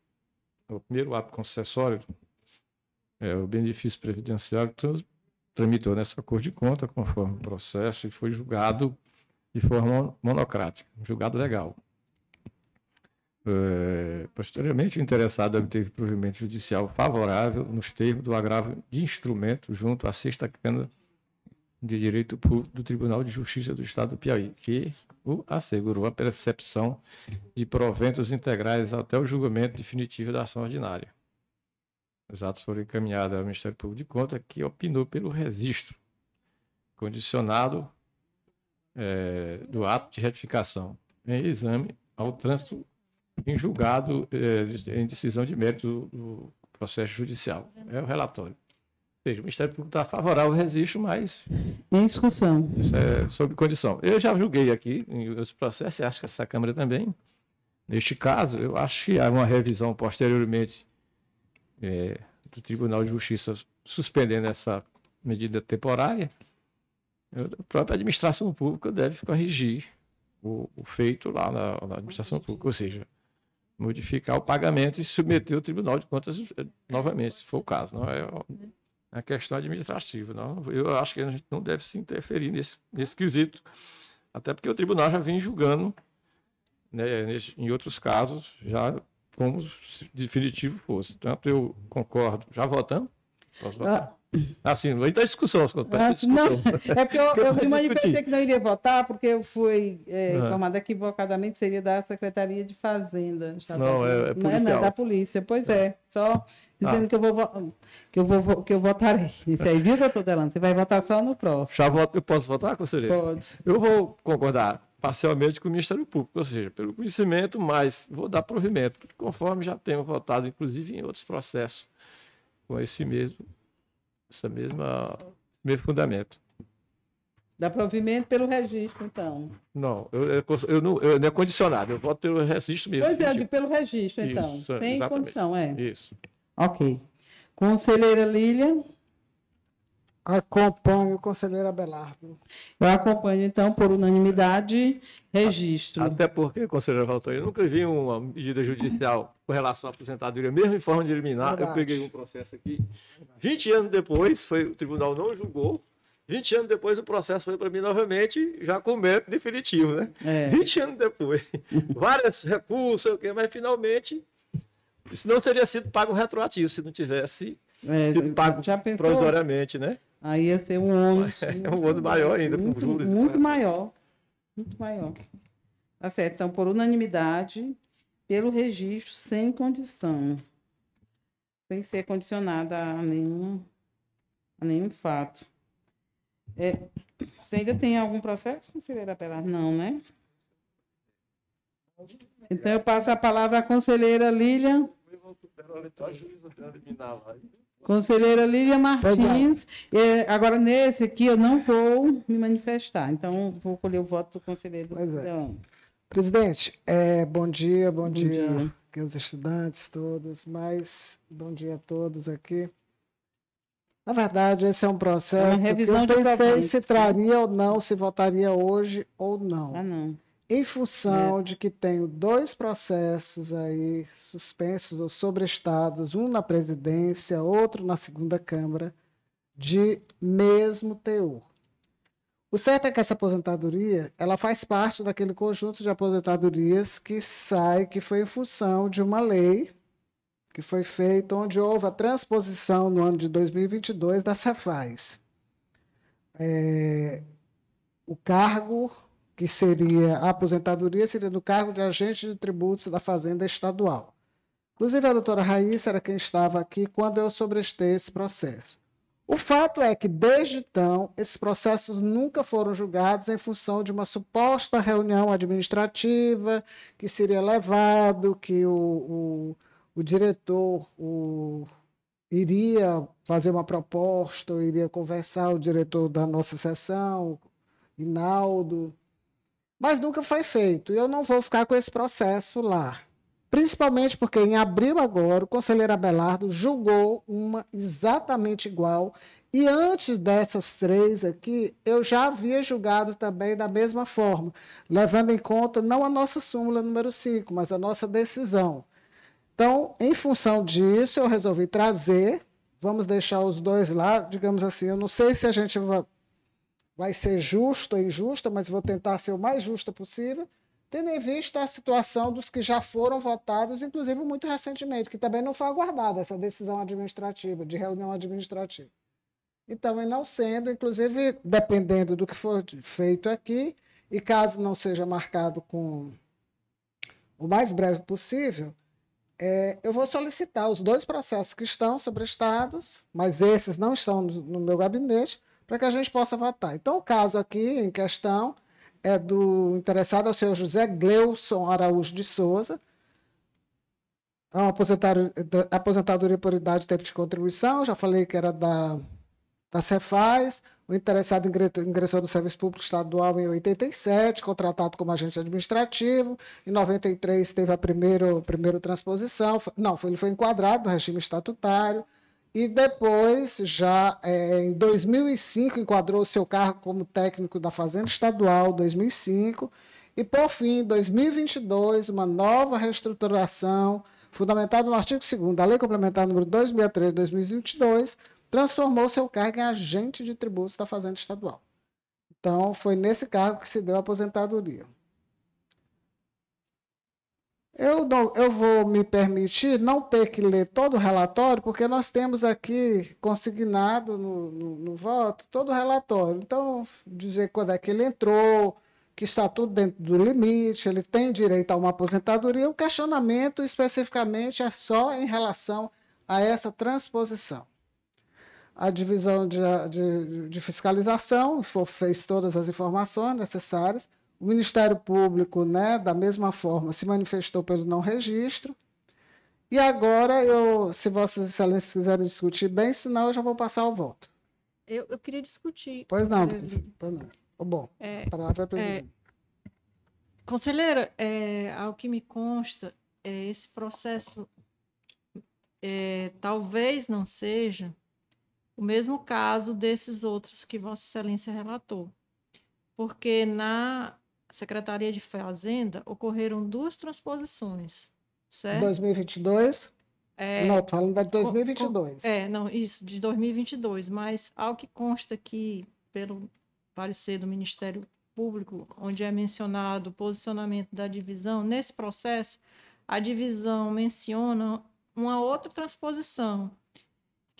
o primeiro ato concessório, o benefício previdenciário, tramitou nessa Corte de Contas, conforme o processo, e foi julgado de forma monocrática, julgado legal. Posteriormente, o interessado obteve provimento judicial favorável nos termos do agravo de instrumento junto à 6ª Câmara de Direito Público do Tribunal de Justiça do Estado do Piauí, que o assegurou a percepção de proventos integrais até o julgamento definitivo da ação ordinária. Os atos foram encaminhados ao Ministério Público de Contas, que opinou pelo registro condicionado do ato de retificação em exame ao trânsito em julgado em decisão de mérito do processo judicial. É o relatório. Ou seja, o Ministério Público está favorável ao registro, mas... Em discussão. Isso é sob condição. Eu já julguei aqui em outros processos, acho que essa Câmara também. Neste caso, eu acho que há uma revisão posteriormente do Tribunal de Justiça suspendendo essa medida temporária. A própria administração pública deve corrigir o feito lá na administração pública, ou seja, modificar o pagamento e submeter o Tribunal de Contas novamente, se for o caso. Não é a questão administrativa. Não. Eu acho que a gente não deve se interferir nesse quesito Até porque o tribunal já vem julgando, né, em outros casos, já como se definitivo fosse. Portanto, eu concordo. Já votamos? Posso votar? Sim, vai ter discussão. Não, é porque eu me manifestei que não iria votar, porque eu fui informada equivocadamente, seria da Secretaria de Fazenda. Não, é policial. Não é da polícia, pois é. Só dizendo que eu votarei. Isso aí, viu, doutor Delano? Você vai votar só no próximo. Eu posso votar, conselheiro? Pode. Eu vou concordar parcialmente com o Ministério Público, ou seja, pelo conhecimento, mas vou dar provimento, conforme já tenho votado, inclusive, em outros processos, com esse mesmo fundamento. Dá provimento pelo registro, então. Não, eu não é condicionado, eu voto pelo registro mesmo. Pois é, eu digo pelo registro, então. Isso, sem exatamente. condição, é. Isso. Ok. Conselheira Lília. Acompanho o conselheiro Abelardo. Eu acompanho, então, por unanimidade, registro. Até porque, conselheira Valtônia, eu nunca vi uma medida judicial com relação à aposentadoria, mesmo em forma de liminar. Verdade. Eu peguei um processo aqui, 20 anos depois, o tribunal não julgou, 20 anos depois o processo foi para mim novamente, já com mérito definitivo, né? 20 anos depois. Vários recursos, sei o quê, mas finalmente, isso não teria sido pago retroativo, se não tivesse sido pago já pensou? provisoriamente, né? Aí ia ser um ônus. Um ônus maior ainda, com juros. Muito maior. Muito maior. Tá certo. Então, por unanimidade, pelo registro, sem condição. Sem ser condicionada a nenhum fato. Você ainda tem algum processo, conselheira Abelardo? Não, né? Então, eu passo a palavra à conselheira Lília. Conselheira Lília Martins. Agora, nesse aqui, eu não vou me manifestar. Então, vou colher o voto do conselheiro. Presidente, bom dia aqui aos estudantes todos, mas bom dia a todos aqui. Na verdade, esse é um processo que eu pensei se traria ou não, se votaria hoje ou não. Não. Em função de que tenho 2 processos aí suspensos ou sobrestados, um na presidência, outro na segunda Câmara, de mesmo teor. O certo é que essa aposentadoria, ela faz parte daquele conjunto de aposentadorias que foi em função de uma lei que foi feita, onde houve a transposição no ano de 2022 da Cefaz. O cargo que seria a aposentadoria, seria no cargo de agente de tributos da Fazenda Estadual. Inclusive, a doutora Raíssa era quem estava aqui quando eu sobrestei esse processo. O fato é que, desde então, esses processos nunca foram julgados em função de uma suposta reunião administrativa que seria levado, que o diretor iria fazer uma proposta, ou iria conversar, o diretor da nossa seção, Inaldo, mas nunca foi feito. E eu não vou ficar com esse processo lá. Principalmente porque, em abril agora, o conselheiro Abelardo julgou uma exatamente igual. E antes dessas 3 aqui, eu já havia julgado também da mesma forma, levando em conta não a nossa súmula número 5, mas a nossa decisão. Então, em função disso, eu resolvi trazer, vamos deixar os 2 lá, digamos assim, eu não sei se a gente vai ser justo ou injusta, mas vou tentar ser o mais justa possível, tendo em vista a situação dos que já foram votados, inclusive muito recentemente, que também não foi aguardada essa decisão administrativa, de reunião administrativa. Então, e não sendo, inclusive, dependendo do que for feito aqui, e caso não seja marcado com o mais breve possível, eu vou solicitar os 2 processos que estão sobrestados, mas esses não estão no meu gabinete, para que a gente possa votar. Então, o caso aqui em questão é do interessado, é o senhor José Gleuson Araújo de Souza, é uma aposentadoria por idade e tempo de contribuição, já falei que era da Cefaz, o interessado ingressou no Serviço Público Estadual em 87, contratado como agente administrativo, em 93 teve a primeira transposição, ele foi enquadrado no regime estatutário, e depois, já em 2005, enquadrou o seu cargo como técnico da Fazenda Estadual, 2005, e, por fim, em 2022, uma nova reestruturação, fundamentada no artigo 2º da Lei Complementar número 263 de 2022, transformou seu cargo em agente de tributos da Fazenda Estadual. Então, foi nesse cargo que se deu a aposentadoria. Eu vou me permitir não ter que ler todo o relatório, porque nós temos aqui consignado no voto todo o relatório. Então, dizer quando é que ele entrou, que está tudo dentro do limite, ele tem direito a uma aposentadoria. O questionamento, especificamente, é só em relação a essa transposição. A divisão de fiscalização fez todas as informações necessárias. O Ministério Público, né, da mesma forma, se manifestou pelo não registro. E agora, se Vossas Excelências quiserem discutir bem, senão eu já vou passar ao voto. Eu queria discutir. Pois não, conselheiro. pois não. Bom, a palavra é presidente. Conselheira, ao que me consta, esse processo talvez não seja o mesmo caso desses outros que Vossa Excelência relatou. Porque na Secretaria de Fazenda ocorreram 2 transposições, certo? 2022? Não, estou falando de 2022. Não, isso, de 2022. Mas ao que consta aqui, pelo parecer do Ministério Público, onde é mencionado o posicionamento da divisão, nesse processo, a divisão menciona uma outra transposição.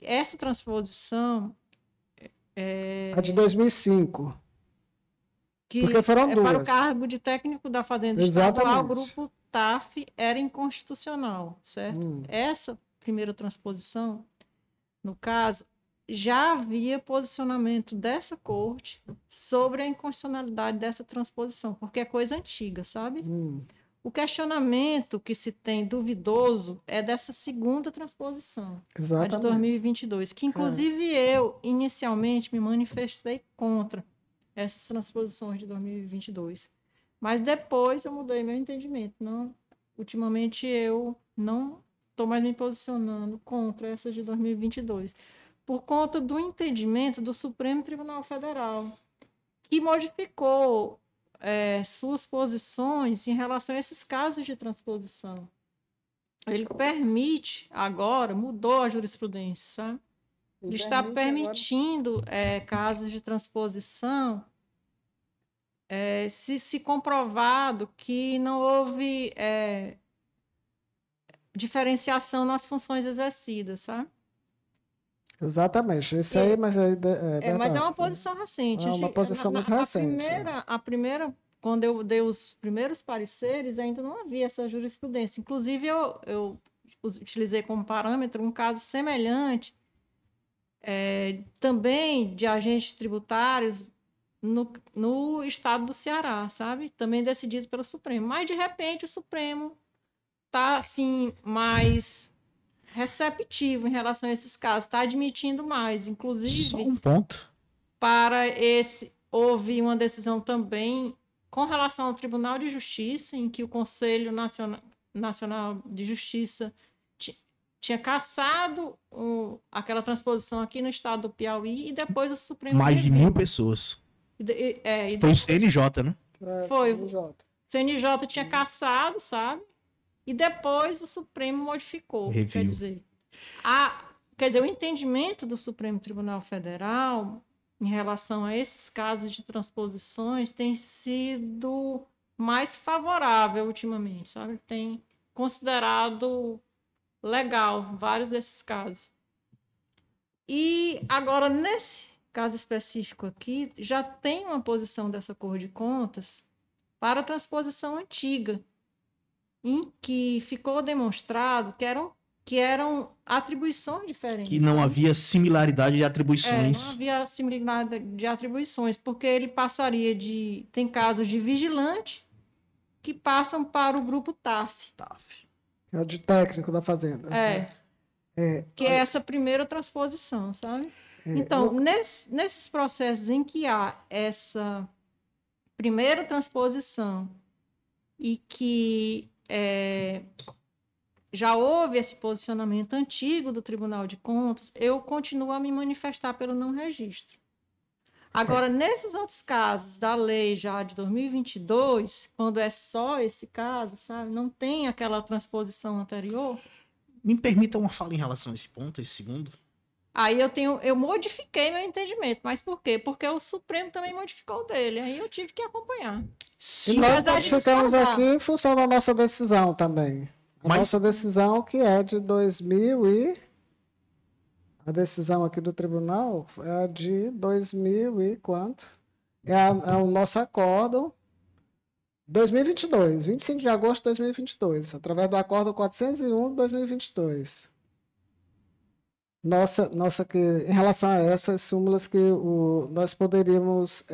Essa transposição A de 2005. Porque foram duas. Para o cargo de técnico da Fazenda Estadual, o grupo TAF era inconstitucional, certo? Essa primeira transposição, no caso, já havia posicionamento dessa corte sobre a inconstitucionalidade dessa transposição, porque é coisa antiga, sabe? O questionamento que se tem duvidoso é dessa segunda transposição, Exatamente. a de 2022, que inclusive eu, inicialmente, me manifestei contra essas transposições de 2022. Mas depois eu mudei meu entendimento. Ultimamente eu não estou mais me posicionando contra essas de 2022, por conta do entendimento do Supremo Tribunal Federal, que modificou suas posições em relação a esses casos de transposição. Ele permite agora, mudou a jurisprudência, sabe? Ele está permitindo casos de transposição se comprovado que não houve diferenciação nas funções exercidas, sabe? Exatamente. Isso aí, mas mas é uma posição recente. É uma posição muito recente. A primeira, quando eu dei os primeiros pareceres, ainda não havia essa jurisprudência. Inclusive, eu utilizei como parâmetro um caso semelhante também de agentes tributários no estado do Ceará, sabe? Também decidido pelo Supremo. Mas, de repente, o Supremo está, assim, mais receptivo em relação a esses casos, está admitindo mais. Inclusive, só um ponto. Houve uma decisão também com relação ao Tribunal de Justiça, em que o Conselho Nacional de Justiça tinha cassado aquela transposição aqui no estado do Piauí, e depois o Supremo... Mais de 1.000 pessoas. Foi o CNJ, né? Foi. O CNJ tinha cassado, sabe? E depois o Supremo modificou. Review. Quer dizer, o entendimento do Supremo Tribunal Federal em relação a esses casos de transposições tem sido mais favorável ultimamente, sabe? Tem considerado legal vários desses casos. E agora, nesse caso específico aqui, já tem uma posição dessa Corte de Contas para a transposição antiga, em que ficou demonstrado que eram atribuições diferentes. Que não havia similaridade de atribuições. Não havia similaridade de atribuições, porque ele passaria tem casos de vigilante que passam para o grupo TAF. É de técnico da Fazenda. Que é essa primeira transposição, sabe? Então, nesses processos em que há essa primeira transposição e que já houve esse posicionamento antigo do Tribunal de Contas, eu continuo a me manifestar pelo não registro. Agora, nesses outros casos da lei já de 2022, quando é só esse caso, sabe, não tem aquela transposição anterior... Me permita uma fala em relação a esse ponto, esse segundo. Aí eu modifiquei meu entendimento. Mas por quê? Porque o Supremo também modificou o dele. Aí eu tive que acompanhar. E Sim, nós apesar de ficamos discordar. aqui em função da nossa decisão também. A Mas- nossa decisão que é de 2000 e... A decisão aqui do tribunal é a de 2000 e quanto? É o nosso acórdão 2022, 25 de agosto de 2022, através do acórdão 401 de 2022. Nossa que, em relação a essas súmulas que nós poderíamos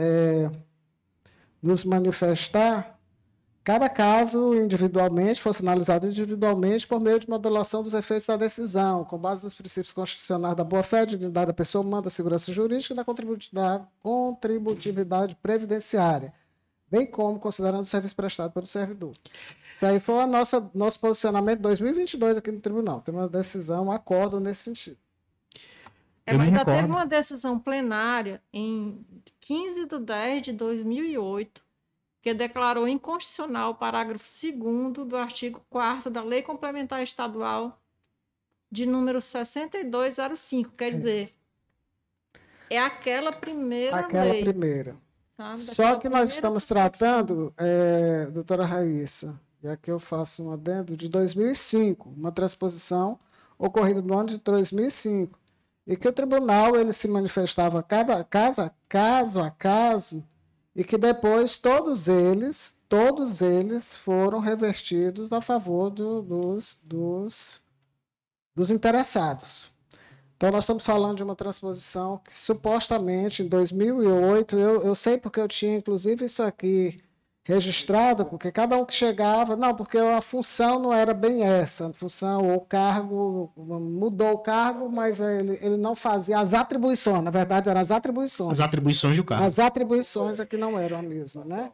nos manifestar, cada caso individualmente, fosse analisado individualmente por meio de modulação dos efeitos da decisão, com base nos princípios constitucionais da boa-fé, dignidade da pessoa humana, da segurança jurídica e da contributividade previdenciária, bem como considerando o serviço prestado pelo servidor. Isso aí foi nosso posicionamento em 2022 aqui no tribunal. Tem uma decisão, um acordo nesse sentido. Eu me Mas já teve recordo. uma decisão plenária em 15 de 10 de 2008, que declarou inconstitucional o parágrafo 2º do artigo 4º da Lei Complementar Estadual de número 6205. Quer dizer, é aquela primeira Aquela lei. primeira. Sabe? Só Daquela que nós primeira estamos Constituição. tratando, doutora Raíssa, e aqui eu faço um adendo, de 2005, uma transposição ocorrida no ano de 2005, e que o tribunal ele se manifestava caso a caso, e que depois todos eles foram revertidos a favor dos interessados. Então, nós estamos falando de uma transposição que, supostamente, em 2008, eu sei porque eu tinha, inclusive, isso aqui registrado, porque cada um que chegava... Não, porque a função não era bem essa. A função, ou o cargo, mudou o cargo, mas ele não fazia as atribuições. Na verdade, eram as atribuições. As atribuições do cargo. As atribuições aqui não eram a mesma, né?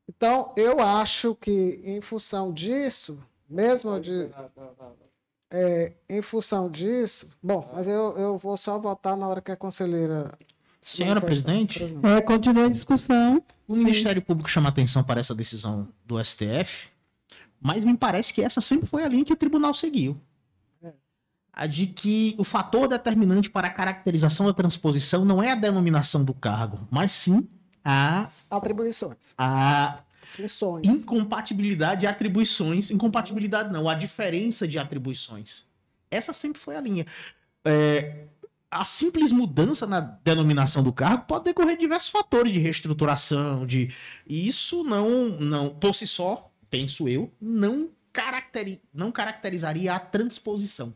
Então, eu acho que, em função disso, mesmo de... em função disso... Bom, mas eu vou só votar na hora que a conselheira... se Senhora manifestar. presidente, Continua a discussão. o Ministério Público chama atenção para essa decisão do STF, mas me parece que essa sempre foi a linha que o tribunal seguiu. A de que o fator determinante para a caracterização da transposição não é a denominação do cargo, mas sim As atribuições, a as funções. incompatibilidade de atribuições. Incompatibilidade não, a diferença de atribuições. Essa sempre foi a linha. A simples mudança na denominação do cargo pode decorrer de diversos fatores de reestruturação, e isso não por si só, penso eu, não caracterizaria a transposição.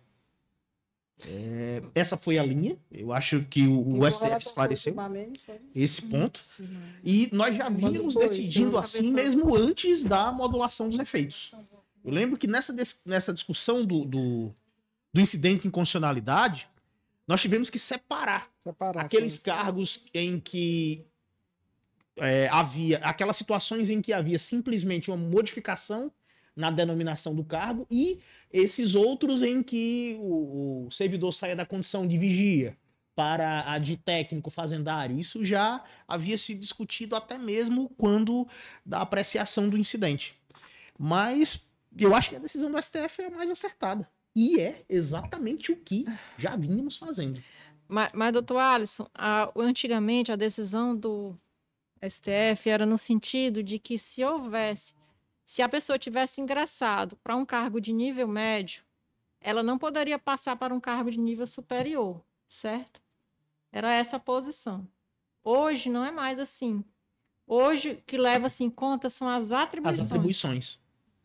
Essa foi a linha. Eu acho que o STF esclareceu esse ponto. E nós já vínhamos decidindo assim mesmo antes da modulação dos efeitos. Eu lembro que nessa discussão do incidente de inconstitucionalidade, nós tivemos que separar aqueles cargos em que havia, aquelas situações em que havia simplesmente uma modificação na denominação do cargo e esses outros em que o servidor saia da condição de vigia para a de técnico fazendário. Isso já havia sido discutido até mesmo quando da apreciação do incidente. Mas eu acho que a decisão do STF é a mais acertada. E é exatamente o que já vínhamos fazendo. Mas doutor Alisson, antigamente a decisão do STF era no sentido de que se a pessoa tivesse ingressado para um cargo de nível médio, ela não poderia passar para um cargo de nível superior, certo? Era essa a posição. Hoje não é mais assim. Hoje, o que leva-se em conta são as atribuições. As atribuições.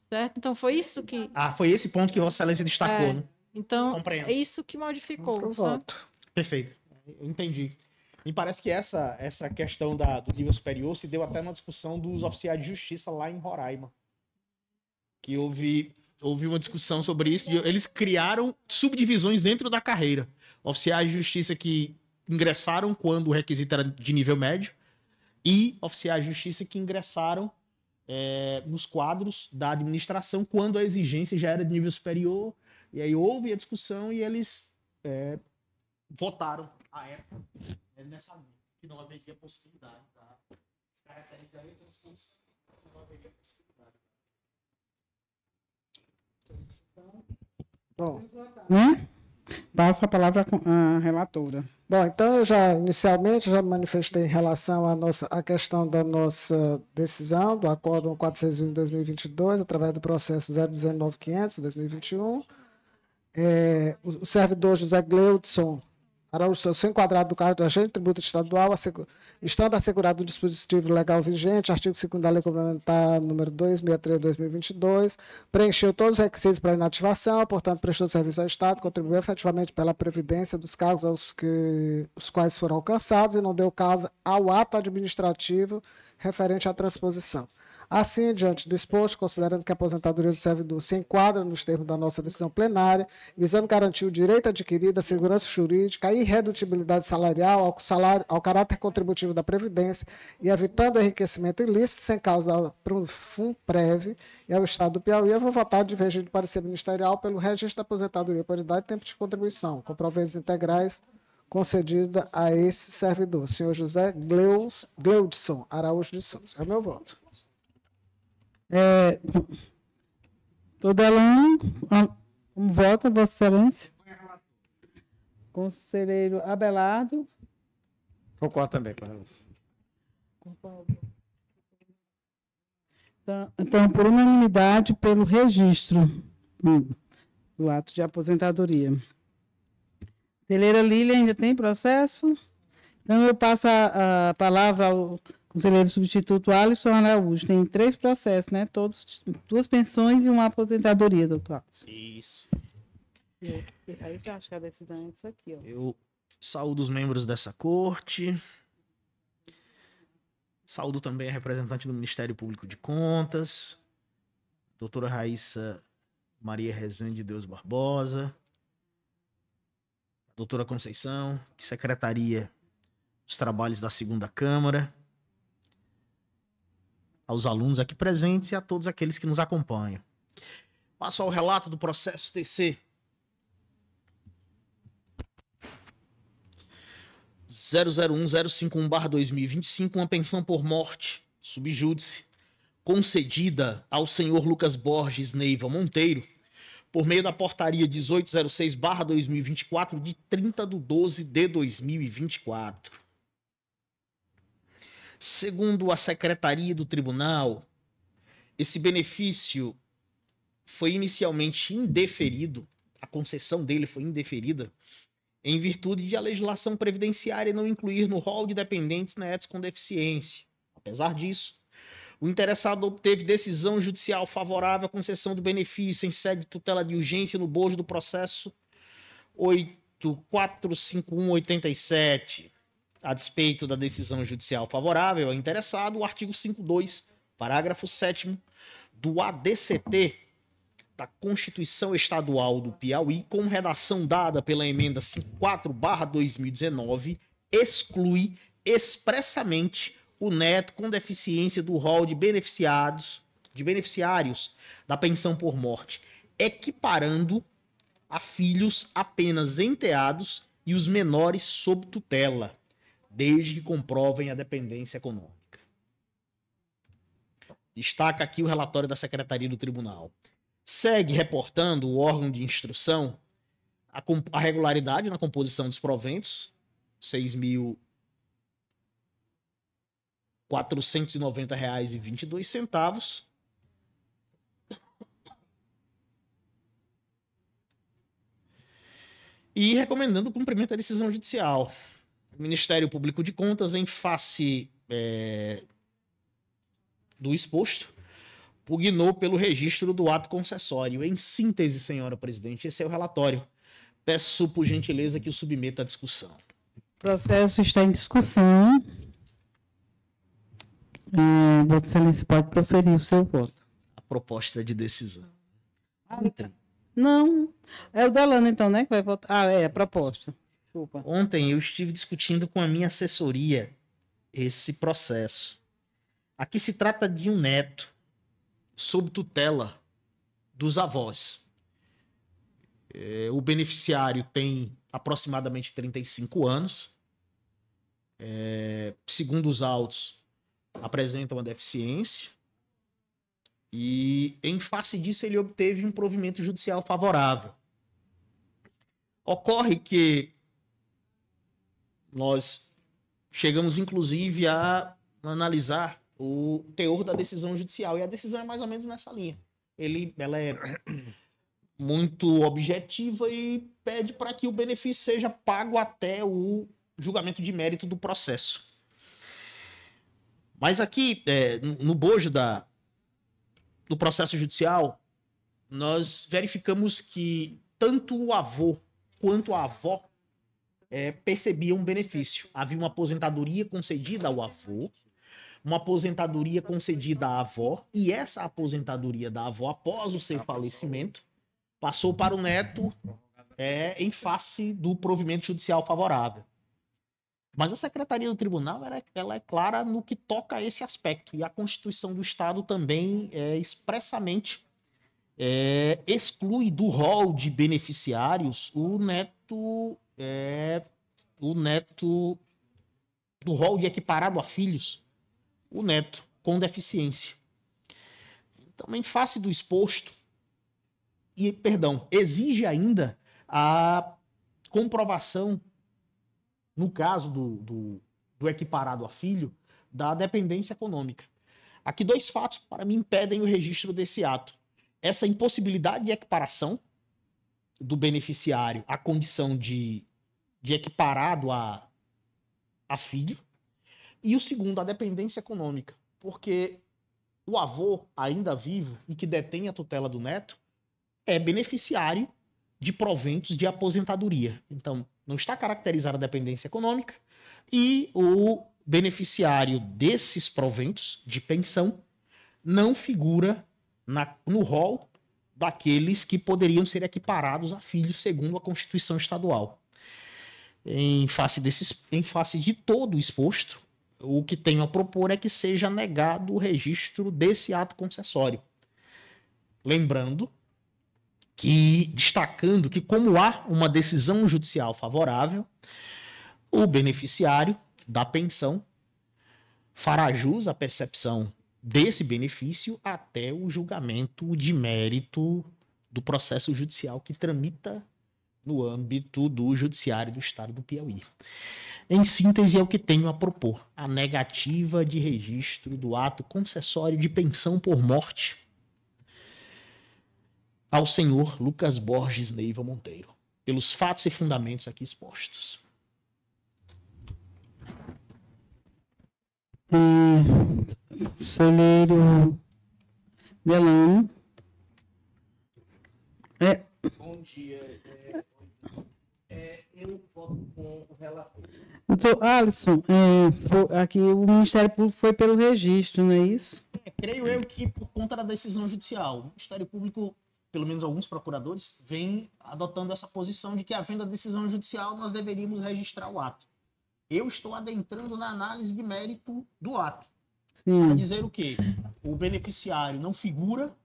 Certo? Então, foi isso que... foi esse ponto que Vossa Excelência destacou, né? Então, Compreendo. é isso que modificou, sabe? Perfeito. Eu entendi. Me parece que essa questão do nível superior se deu até na discussão dos oficiais de justiça lá em Roraima. Que houve uma discussão sobre isso. Eles criaram subdivisões dentro da carreira. Oficiais de justiça que ingressaram quando o requisito era de nível médio e oficiais de justiça que ingressaram nos quadros da administração quando a exigência já era de nível superior. E aí houve a discussão e eles votaram à época nessa linha, que não haveria possibilidade, tá? Caracterizaria a transposição, não haveria possibilidade. Bom, Passo a palavra à relatora. Bom, então eu inicialmente já manifestei em relação à questão da nossa decisão do Acórdão 461 de 2022, através do processo 019500 de 2021. O servidor José Gleudson Araújo Souza foi enquadrado do cargo do agente de tributo estadual, estando assegurado o dispositivo legal vigente, artigo 2º da Lei Complementar número 263 de 2022, preencheu todos os requisitos para inativação, portanto, prestou serviço ao Estado, contribuiu efetivamente pela previdência dos cargos os quais foram alcançados e não deu causa ao ato administrativo referente à transposição. Assim, diante do exposto, considerando que a aposentadoria do servidor se enquadra nos termos da nossa decisão plenária, visando garantir o direito adquirido, a segurança jurídica, a irredutibilidade salarial, ao caráter contributivo da Previdência e evitando o enriquecimento ilícito sem causa para o FUNPREV e ao Estado do Piauí, eu vou votar divergindo do parecer ministerial pelo registro da aposentadoria por idade e tempo de contribuição, com proventos integrais concedida a esse servidor, senhor José Gleudson Araújo de Souza. É o meu voto. Todelano, como vota, Vossa Excelência? Conselheiro Abelardo. Concordo também com a relação. Então, por unanimidade, pelo registro do ato de aposentadoria. Conselheira Lília, ainda tem processo? Então, eu passo a palavra ao conselheiro substituto Alisson Araújo. Tem 3 processos, né? Todos, 2 pensões e uma aposentadoria, doutor Alisson. Isso. Aí você acha que a decisão é isso aqui, ó. Eu saúdo os membros dessa corte. Saúdo também a representante do Ministério Público de Contas, doutora Raíssa Maria Rezende de Deus Barbosa, doutora Conceição, que secretaria dos trabalhos da 2ª Câmara, aos alunos aqui presentes e a todos aqueles que nos acompanham. Passo ao relato do processo TC 001051/2025, uma pensão por morte, subjúdice, concedida ao senhor Lucas Borges Neiva Monteiro, por meio da portaria 1806/2024, de 30/12/2024. Segundo a Secretaria do Tribunal, esse benefício foi inicialmente indeferido, a concessão dele foi indeferida, em virtude de a legislação previdenciária não incluir no rol de dependentes netos com deficiência. Apesar disso, o interessado obteve decisão judicial favorável à concessão do benefício em sede de tutela de urgência no bojo do processo 845187. A despeito da decisão judicial favorável ao interessado, o artigo 5.2, parágrafo 7º do ADCT da Constituição Estadual do Piauí, com redação dada pela emenda 54/2019, exclui expressamente o neto com deficiência do rol de beneficiários da pensão por morte, equiparando a filhos apenas enteados e os menores sob tutela, desde que comprovem a dependência econômica. Destaca aqui o relatório da Secretaria do Tribunal. Segue reportando o órgão de instrução a regularidade na composição dos proventos, R$ 6.490,22, e recomendando o cumprimento da decisão judicial. O Ministério Público de Contas, em face do exposto, pugnou pelo registro do ato concessório. Em síntese, senhora presidente, esse é o relatório. Peço, por gentileza, que o submeta à discussão. O processo está em discussão. Vossa Excelência pode proferir o seu voto. A proposta de decisão. Não, é o Delano então, né, que vai votar. É a proposta. Desculpa. Ontem eu estive discutindo com a minha assessoria esse processo. Aqui se trata de um neto sob tutela dos avós. O beneficiário tem aproximadamente 35 anos. Segundo os autos, apresenta uma deficiência. E, em face disso, ele obteve um provimento judicial favorável. Ocorre que nós chegamos, inclusive, a analisar o teor da decisão judicial. E a decisão é mais ou menos nessa linha. Ela é muito objetiva e pede para que o benefício seja pago até o julgamento de mérito do processo. Mas aqui, no bojo do processo judicial, nós verificamos que tanto o avô quanto a avó percebiam um benefício. Havia uma aposentadoria concedida ao avô, uma aposentadoria concedida à avó, e essa aposentadoria da avó, após o seu falecimento, passou para o neto em face do provimento judicial favorável. Mas a Secretaria do Tribunal ela é clara no que toca a esse aspecto, e a Constituição do Estado também expressamente exclui do rol de beneficiários o neto do rol de equiparado a filhos, o neto com deficiência. Então, em face do exposto, exige ainda a comprovação, no caso do equiparado a filho, da dependência econômica. Aqui 2 fatos, para mim, impedem o registro desse ato. Essa impossibilidade de equiparação do beneficiário à condição de equiparado a filho. E o segundo, a dependência econômica. Porque o avô, ainda vivo e que detém a tutela do neto, é beneficiário de proventos de aposentadoria. Então, não está caracterizada a dependência econômica, e o beneficiário desses proventos de pensão não figura no rol daqueles que poderiam ser equiparados a filhos segundo a Constituição Estadual. Em face de todo o exposto, o que tenho a propor é que seja negado o registro desse ato concessório. Lembrando destacando que, como há uma decisão judicial favorável, o beneficiário da pensão fará jus à percepção desse benefício até o julgamento de mérito do processo judicial que tramita no âmbito do Judiciário do Estado do Piauí. Em síntese, é o que tenho a propor: a negativa de registro do ato concessório de pensão por morte ao senhor Lucas Borges Neiva Monteiro, pelos fatos e fundamentos aqui expostos. Conselheiro Delano. Bom dia. Eu voto com o relator. Doutor Alisson, aqui o Ministério Público foi pelo registro, não é isso? Creio eu que por conta da decisão judicial, o Ministério Público, pelo menos alguns procuradores, vem adotando essa posição de que, havendo a decisão judicial, nós deveríamos registrar o ato. Eu estou adentrando na análise de mérito do ato. Para dizer o quê? O beneficiário não figura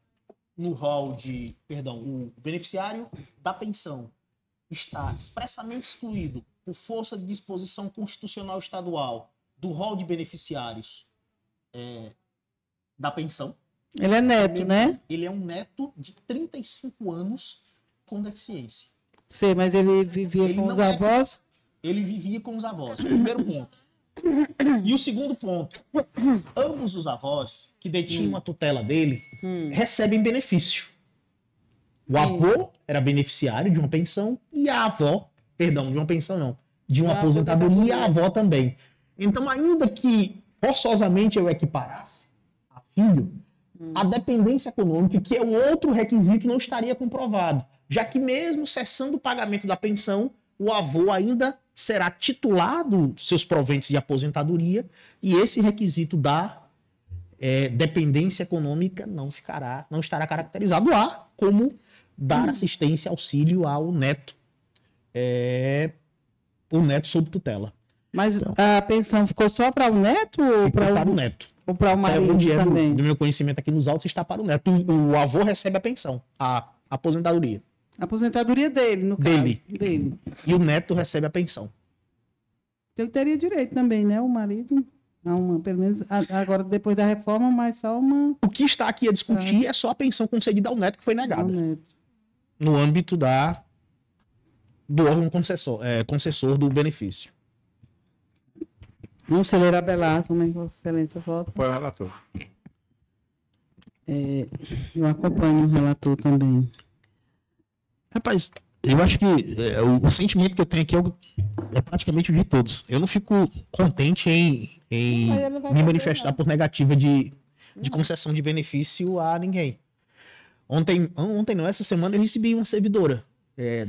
no rol de... o beneficiário da pensão está expressamente excluído por força de disposição constitucional estadual do rol de beneficiários da pensão. Ele é neto, né? Ele é um neto de 35 anos com deficiência. Sei, mas ele vivia com os avós? Ele vivia com os avós. Primeiro ponto. E o segundo ponto: ambos os avós que detinham a tutela dele recebem benefício. O avô era beneficiário de uma pensão e a avó, de uma pensão não, de uma aposentadoria, e a avó também. Então, ainda que forçosamente eu equiparasse a filho, a dependência econômica, que é o outro requisito, não estaria comprovado, já que mesmo cessando o pagamento da pensão, o avô ainda será titulado dos seus proventos de aposentadoria, e esse requisito da dependência econômica não estará caracterizado lá como dar assistência, auxílio ao neto, o neto sob tutela. Mas então, a pensão ficou só para o neto ou para o neto? Ou para o marido também? Do meu conhecimento aqui nos autos está para o neto. O avô recebe a pensão, a aposentadoria. A aposentadoria dele, no caso. Dele. E o neto recebe a pensão. Ele teria direito também, né? O marido, pelo menos agora depois da reforma, mas só uma... O que está aqui a discutir é só a pensão concedida ao neto que foi negada. No âmbito do órgão concessor do benefício. Conselheiro Abelardo, como é que Vossa Excelência vota? Apoio ao relator. Eu acompanho o relator também. Rapaz, eu acho que o sentimento que eu tenho aqui é praticamente o de todos. Eu não fico contente em Mas ele não vai me fazer manifestar nada. por negativa de concessão de benefício a ninguém. Ontem não, essa semana eu recebi uma servidora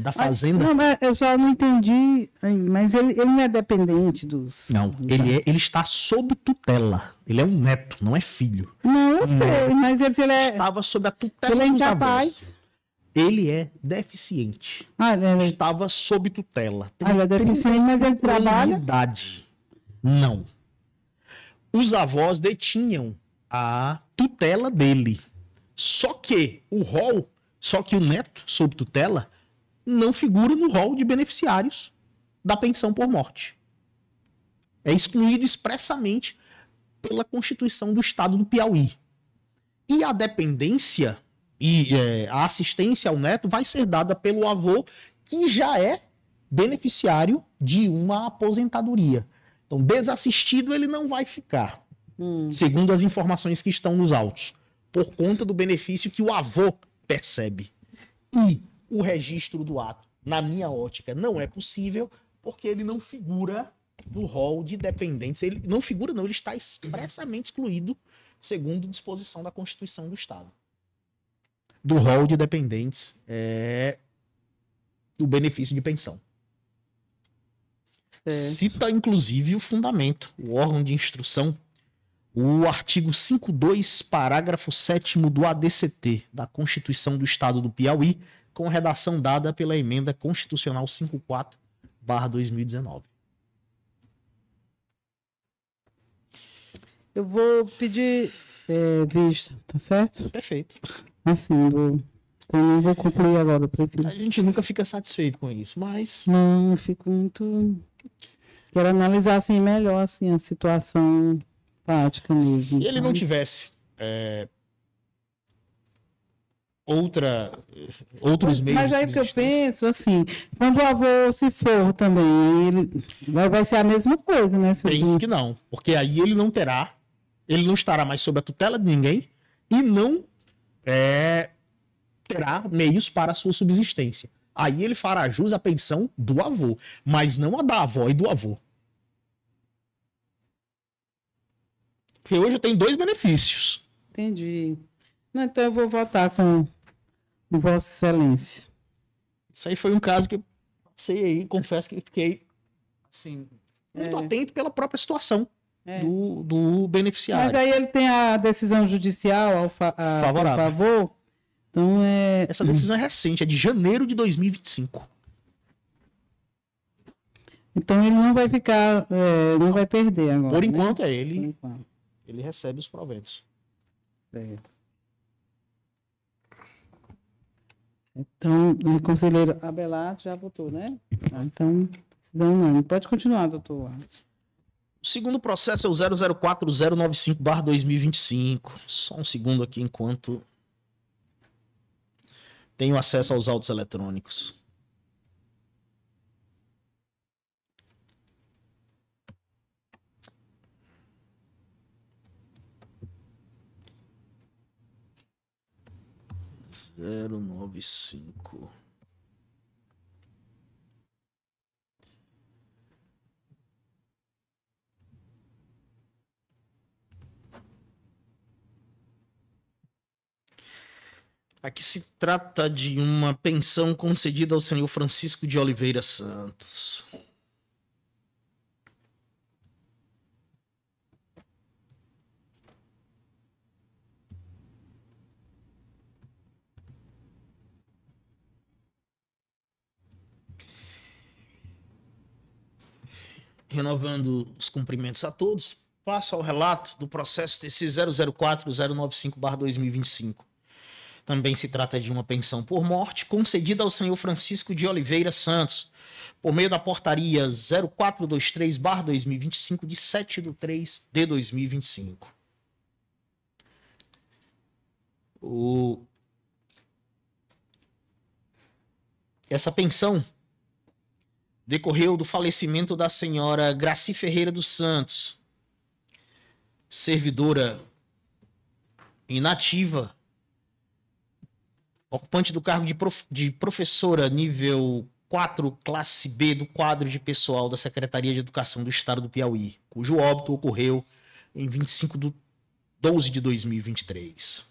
da Fazenda. Não, mas eu só não entendi. Mas ele não é dependente dos. Não, dos- ele está sob tutela. Ele é um neto, não é filho. Não, eu sei, mas ele é. Estava sob a tutela Ele é dos avós. incapaz. Ele é deficiente. Ele Estava sob tutela. Tem é deficiente, mas ele 35 anos de trabalha. idade. Não. Os avós detinham a tutela dele. Só que o neto sob tutela não figura no rol de beneficiários da pensão por morte. É excluído expressamente pela Constituição do Estado do Piauí. E a dependência e a assistência ao neto vai ser dada pelo avô que já é beneficiário de uma aposentadoria. Então, desassistido ele não vai ficar, segundo as informações que estão nos autos, por conta do benefício que o avô percebe. E o registro do ato, na minha ótica, não é possível porque ele não figura no rol de dependentes. Ele não figura, não, ele está expressamente excluído, segundo disposição da Constituição do Estado. Do rol de dependentes do benefício de pensão. Certo. Cita, inclusive, o fundamento, o órgão de instrução, o artigo 52, parágrafo 7º do ADCT, da Constituição do Estado do Piauí, com redação dada pela Emenda Constitucional 54/2019. Eu vou pedir vista, tá certo? Perfeito. Assim, então não vou concluir agora, prefiro. A gente nunca fica satisfeito com isso, mas Não, eu fico muito. Quero analisar assim melhor assim, a situação prática mesmo. se ele não sabe? tivesse outros meios Mas de aí que eu subsistência, penso, assim, quando o avô se for também, aí ele vai ser a mesma coisa, né? Se penso que não, porque aí ele não estará mais sob a tutela de ninguém e não terá meios para a sua subsistência. Aí ele fará jus à pensão do avô, mas não a da avó e do avô. Porque hoje eu tenho 2 benefícios. Entendi. Não, então eu vou votar com Vossa Excelência. Isso aí foi um caso que eu passei aí, confesso que fiquei assim, muito atento pela própria situação do beneficiário. Mas aí ele tem a decisão judicial a Favorável. seu favor. Então Essa decisão é recente, é de janeiro de 2025. Então ele não vai ficar, não vai perder agora. Por né? enquanto Por ele enquanto. recebe os proventos. Certo. Então, o conselheiro Abelardo já votou, né? Então, decisão não. Pode continuar, doutor. O segundo processo é o 004095/2025. Só um segundo aqui enquanto tenho acesso aos autos eletrônicos. Zero nove cinco. Aqui se trata de uma pensão concedida ao senhor Francisco de Oliveira Santos. Renovando os cumprimentos a todos, passo ao relato do processo TC 004095/2025. Também se trata de uma pensão por morte concedida ao senhor Francisco de Oliveira Santos, por meio da portaria 0423/2025, de 7/3/2025. Essa pensão decorreu do falecimento da senhora Graci Ferreira dos Santos, servidora inativa, ocupante do cargo de professora nível 4, classe B do quadro de pessoal da Secretaria de Educação do Estado do Piauí, cujo óbito ocorreu em 25 de 12 de 2023.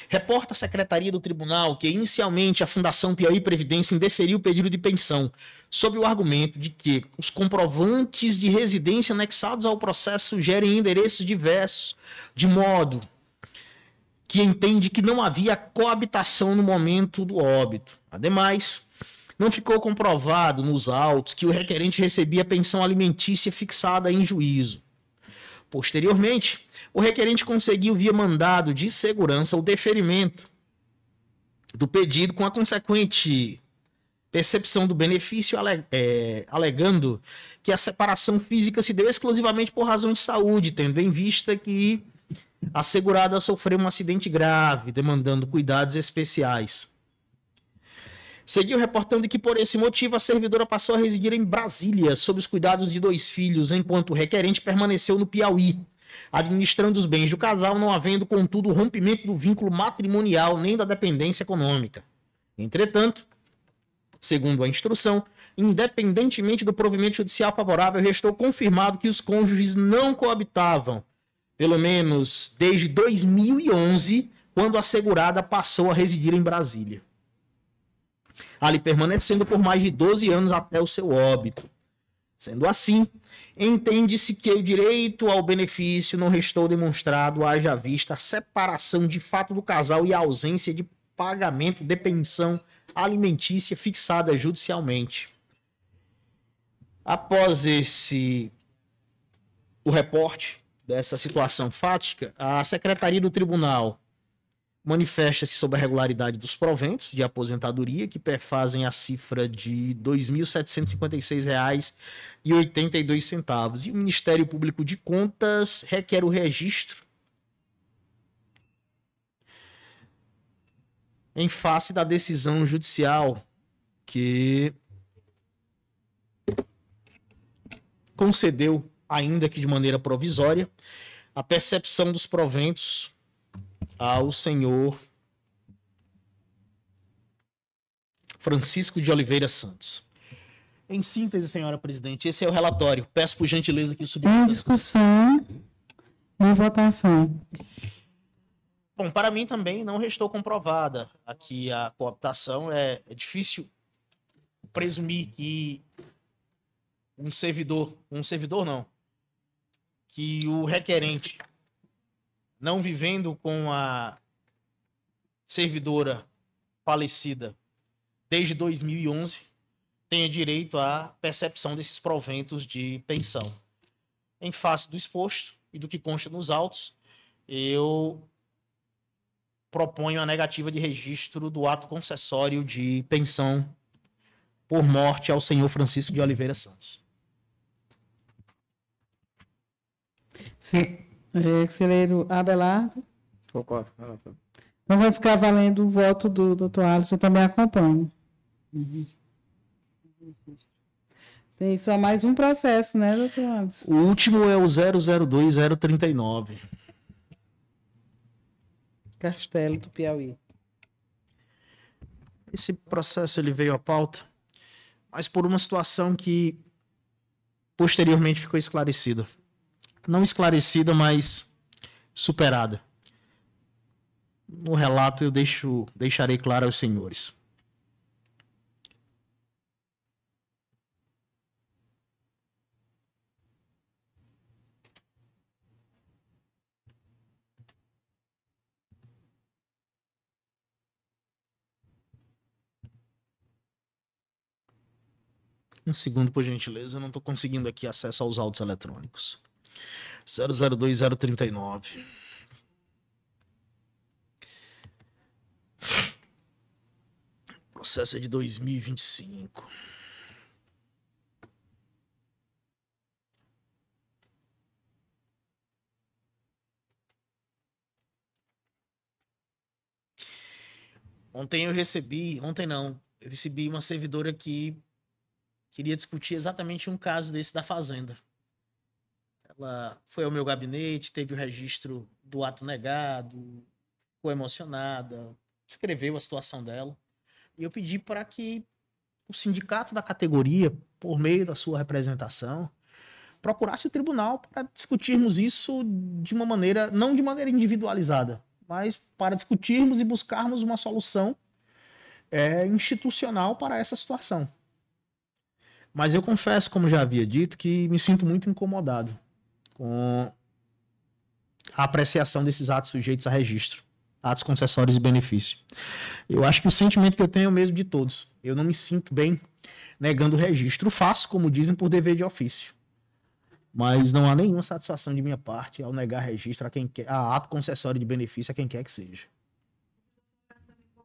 Reporta a Secretaria do Tribunal que, inicialmente, a Fundação Piauí Previdência indeferiu o pedido de pensão, sob o argumento de que os comprovantes de residência anexados ao processo gerem endereços diversos, de modo que entende que não havia coabitação no momento do óbito. Ademais, não ficou comprovado nos autos que o requerente recebia pensão alimentícia fixada em juízo. Posteriormente, o requerente conseguiu, via mandado de segurança, o deferimento do pedido com a consequente percepção do benefício, alegando que a separação física se deu exclusivamente por razão de saúde, tendo em vista que a segurada sofreu um acidente grave, demandando cuidados especiais. Seguiu reportando que, por esse motivo, a servidora passou a residir em Brasília, sob os cuidados de 2 filhos, enquanto o requerente permaneceu no Piauí, administrando os bens do casal, não havendo, contudo, o rompimento do vínculo matrimonial nem da dependência econômica. Entretanto, segundo a instrução, independentemente do provimento judicial favorável, restou confirmado que os cônjuges não coabitavam, pelo menos desde 2011, quando a segurada passou a residir em Brasília, ali permanecendo por mais de 12 anos até o seu óbito. Sendo assim, entende-se que o direito ao benefício não restou demonstrado, haja vista a separação de fato do casal e a ausência de pagamento de pensão alimentícia fixada judicialmente. Após o reporte dessa situação fática, a Secretaria do Tribunal manifesta-se sobre a regularidade dos proventos de aposentadoria, que perfazem a cifra de R$ 2.756,82, e o Ministério Público de Contas requer o registro em face da decisão judicial que concedeu, ainda que de maneira provisória, a percepção dos proventos ao senhor Francisco de Oliveira Santos. Em síntese, senhora presidente, esse é o relatório. Peço por gentileza que o Em substituto... discussão, em votação. Bom, para mim também não restou comprovada aqui a cooptação. É difícil presumir que que o requerente, não vivendo com a servidora falecida desde 2011, tenha direito à percepção desses proventos de pensão. Em face do exposto e do que consta nos autos, eu proponho a negativa de registro do ato concessório de pensão por morte ao senhor Francisco de Oliveira Santos. Sim. Conselheiro Abelardo. Concordo. Então vai ficar valendo o voto do doutor Alisson, eu também acompanho. Tem só mais um processo, né, doutor Alisson? O último é o 002039. Castelo do Piauí. Esse processo ele veio à pauta, mas por uma situação que posteriormente ficou esclarecida. Não esclarecida, mas superada. No relato eu deixarei claro aos senhores. Um segundo, por gentileza, eu não estou conseguindo aqui acesso aos autos eletrônicos. 002039. O processo é de 2025. Ontem eu recebi uma servidora que queria discutir exatamente um caso desse da Fazenda. Ela foi ao meu gabinete, teve o registro do ato negado, ficou emocionada, escreveu a situação dela. E eu pedi para que o sindicato da categoria, por meio da sua representação, procurasse o tribunal para discutirmos isso de uma maneira, não de maneira individualizada, mas para discutirmos e buscarmos uma solução institucional para essa situação. Mas eu confesso, como já havia dito, que me sinto muito incomodado com a apreciação desses atos sujeitos a registro, atos concessórios e benefício. Eu acho que o sentimento que eu tenho é o mesmo de todos. Eu não me sinto bem negando o registro. Faço, como dizem, por dever de ofício. Mas não há nenhuma satisfação de minha parte ao negar registro a quem quer, a ato concessório de benefício a quem quer que seja.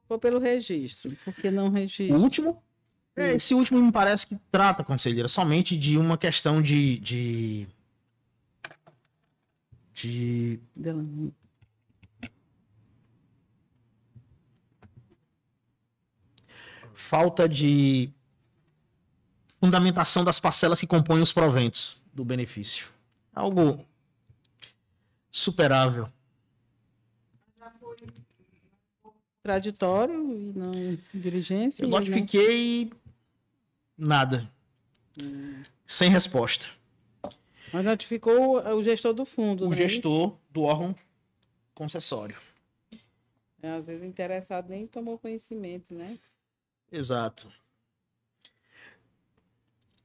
Ou pelo registro, porque não O registro. último? Esse último me parece que trata, conselheira, somente de uma questão de falta de fundamentação das parcelas que compõem os proventos do benefício. Algo superável. Contraditório e não diligência. Eu e não- notifiquei nada. Sem resposta. Mas notificou o gestor do fundo, O né? gestor do órgão concessório. Às vezes o interessado nem tomou conhecimento, né? Exato.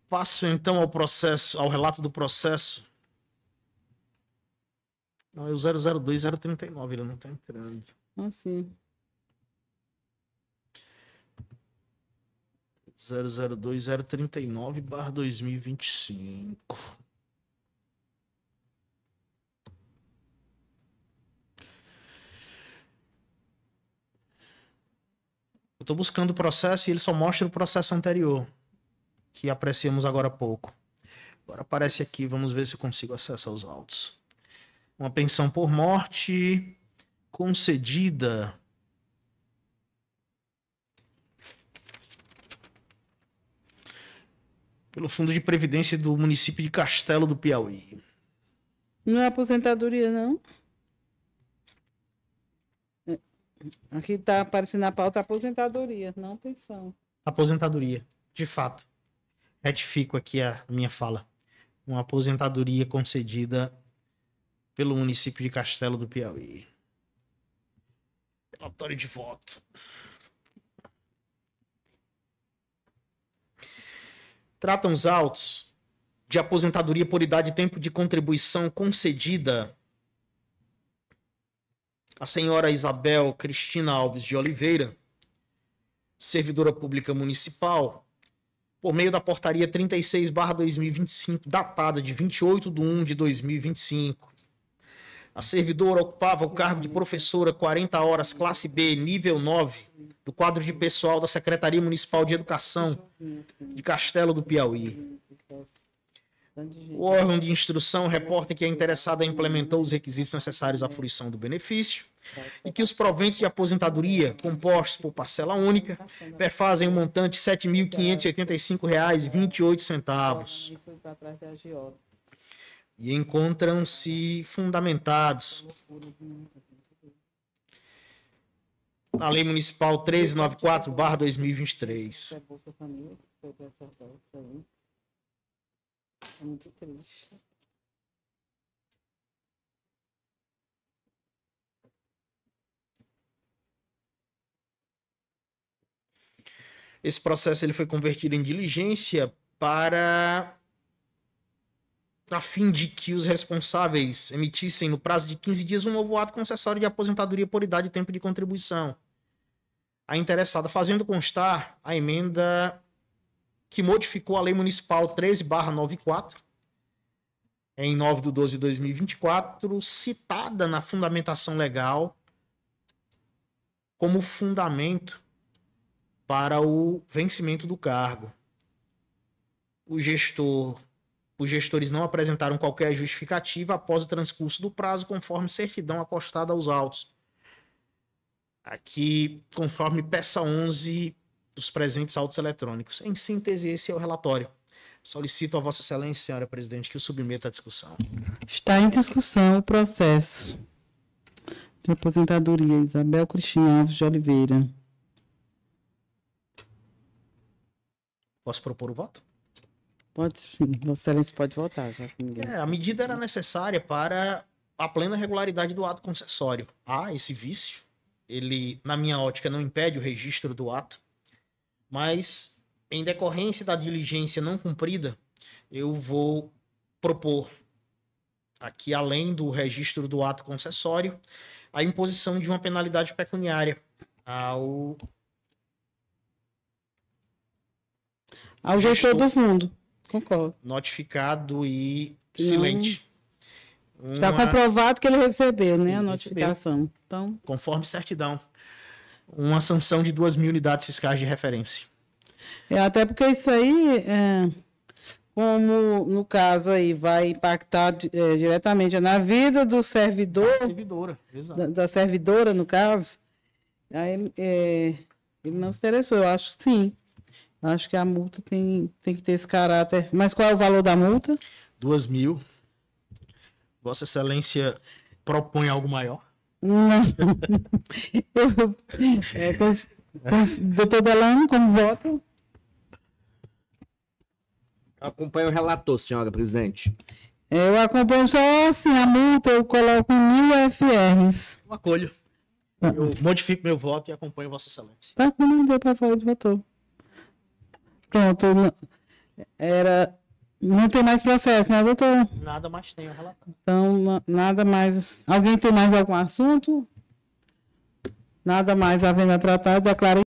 Passo então ao processo, ao relato do processo. Não, é o 002-039, ele não está entrando. Assim. 002-039/2025. Eu estou buscando o processo e ele só mostra o processo anterior, que apreciamos agora há pouco. Agora aparece aqui, vamos ver se eu consigo acesso aos autos. Uma pensão por morte concedida pelo Fundo de Previdência do município de Castelo do Piauí. Não é aposentadoria, não? Aqui está aparecendo na pauta aposentadoria, não pensão. Aposentadoria, de fato. Retifico aqui a minha fala. Uma aposentadoria concedida pelo município de Castelo do Piauí. Relatório de voto. Tratam os autos de aposentadoria por idade e tempo de contribuição concedida à senhora Isabel Cristina Alves de Oliveira, servidora pública municipal, por meio da portaria 36/2025, datada de 28/1/2025. A servidora ocupava o cargo de professora 40 horas, classe B, nível 9, do quadro de pessoal da Secretaria Municipal de Educação de Castelo do Piauí. O órgão de instrução reporta que a interessada implementou os requisitos necessários à fruição do benefício e que os proventos de aposentadoria, compostos por parcela única, perfazem o montante R$ 7.585,28 e encontram-se fundamentados na Lei Municipal 1394/2023. É muito triste. Esse processo ele foi convertido em diligência a fim de que os responsáveis emitissem no prazo de 15 dias um novo ato concessório de aposentadoria por idade e tempo de contribuição. A interessada fazendo constar a emenda que modificou a Lei Municipal 13/94, em 9/12/2024, citada na fundamentação legal como fundamento para o vencimento do cargo. Os gestores não apresentaram qualquer justificativa após o transcurso do prazo, conforme certidão acostada aos autos. Aqui, conforme peça 11 dos presentes autos eletrônicos. Em síntese, esse é o relatório. Solicito a Vossa Excelência, senhora presidente, que o submeta à discussão. Está em discussão o processo de aposentadoria Isabel Cristina Alves de Oliveira. Posso propor o voto? Pode sim, Vossa Excelência pode votar. Já que ninguém... A medida era necessária para a plena regularidade do ato concessório. Há esse vício, ele, na minha ótica, não impede o registro do ato, mas, em decorrência da diligência não cumprida, eu vou propor, aqui além do registro do ato concessório, a imposição de uma penalidade pecuniária ao gestor do fundo. Concordo. notificado e silente. Está comprovado que ele recebeu, né, a notificação. Então, Conforme certidão. Uma sanção de 2.000 unidades fiscais de referência. até porque isso aí, como no caso aí, vai impactar diretamente na vida do servidor, Servidora, exato. da servidora, no caso, aí, ele não se interessou. Eu acho que sim. Eu acho que a multa tem que ter esse caráter. Mas qual é o valor da multa? 2.000. Vossa Excelência propõe algo maior? Não. Doutor Delano, como voto? Acompanha o relator, senhora presidente. Eu acompanho só assim, a multa eu coloco em 1.000 FRs. Eu acolho. Eu modifico meu voto e acompanho Vossa Excelência. Não deu para falar de votou. Pronto. Não tem mais processo, né, doutor? Nada mais tem a relatar. Então, nada mais. Alguém tem mais algum assunto? Nada mais havendo a tratar, declara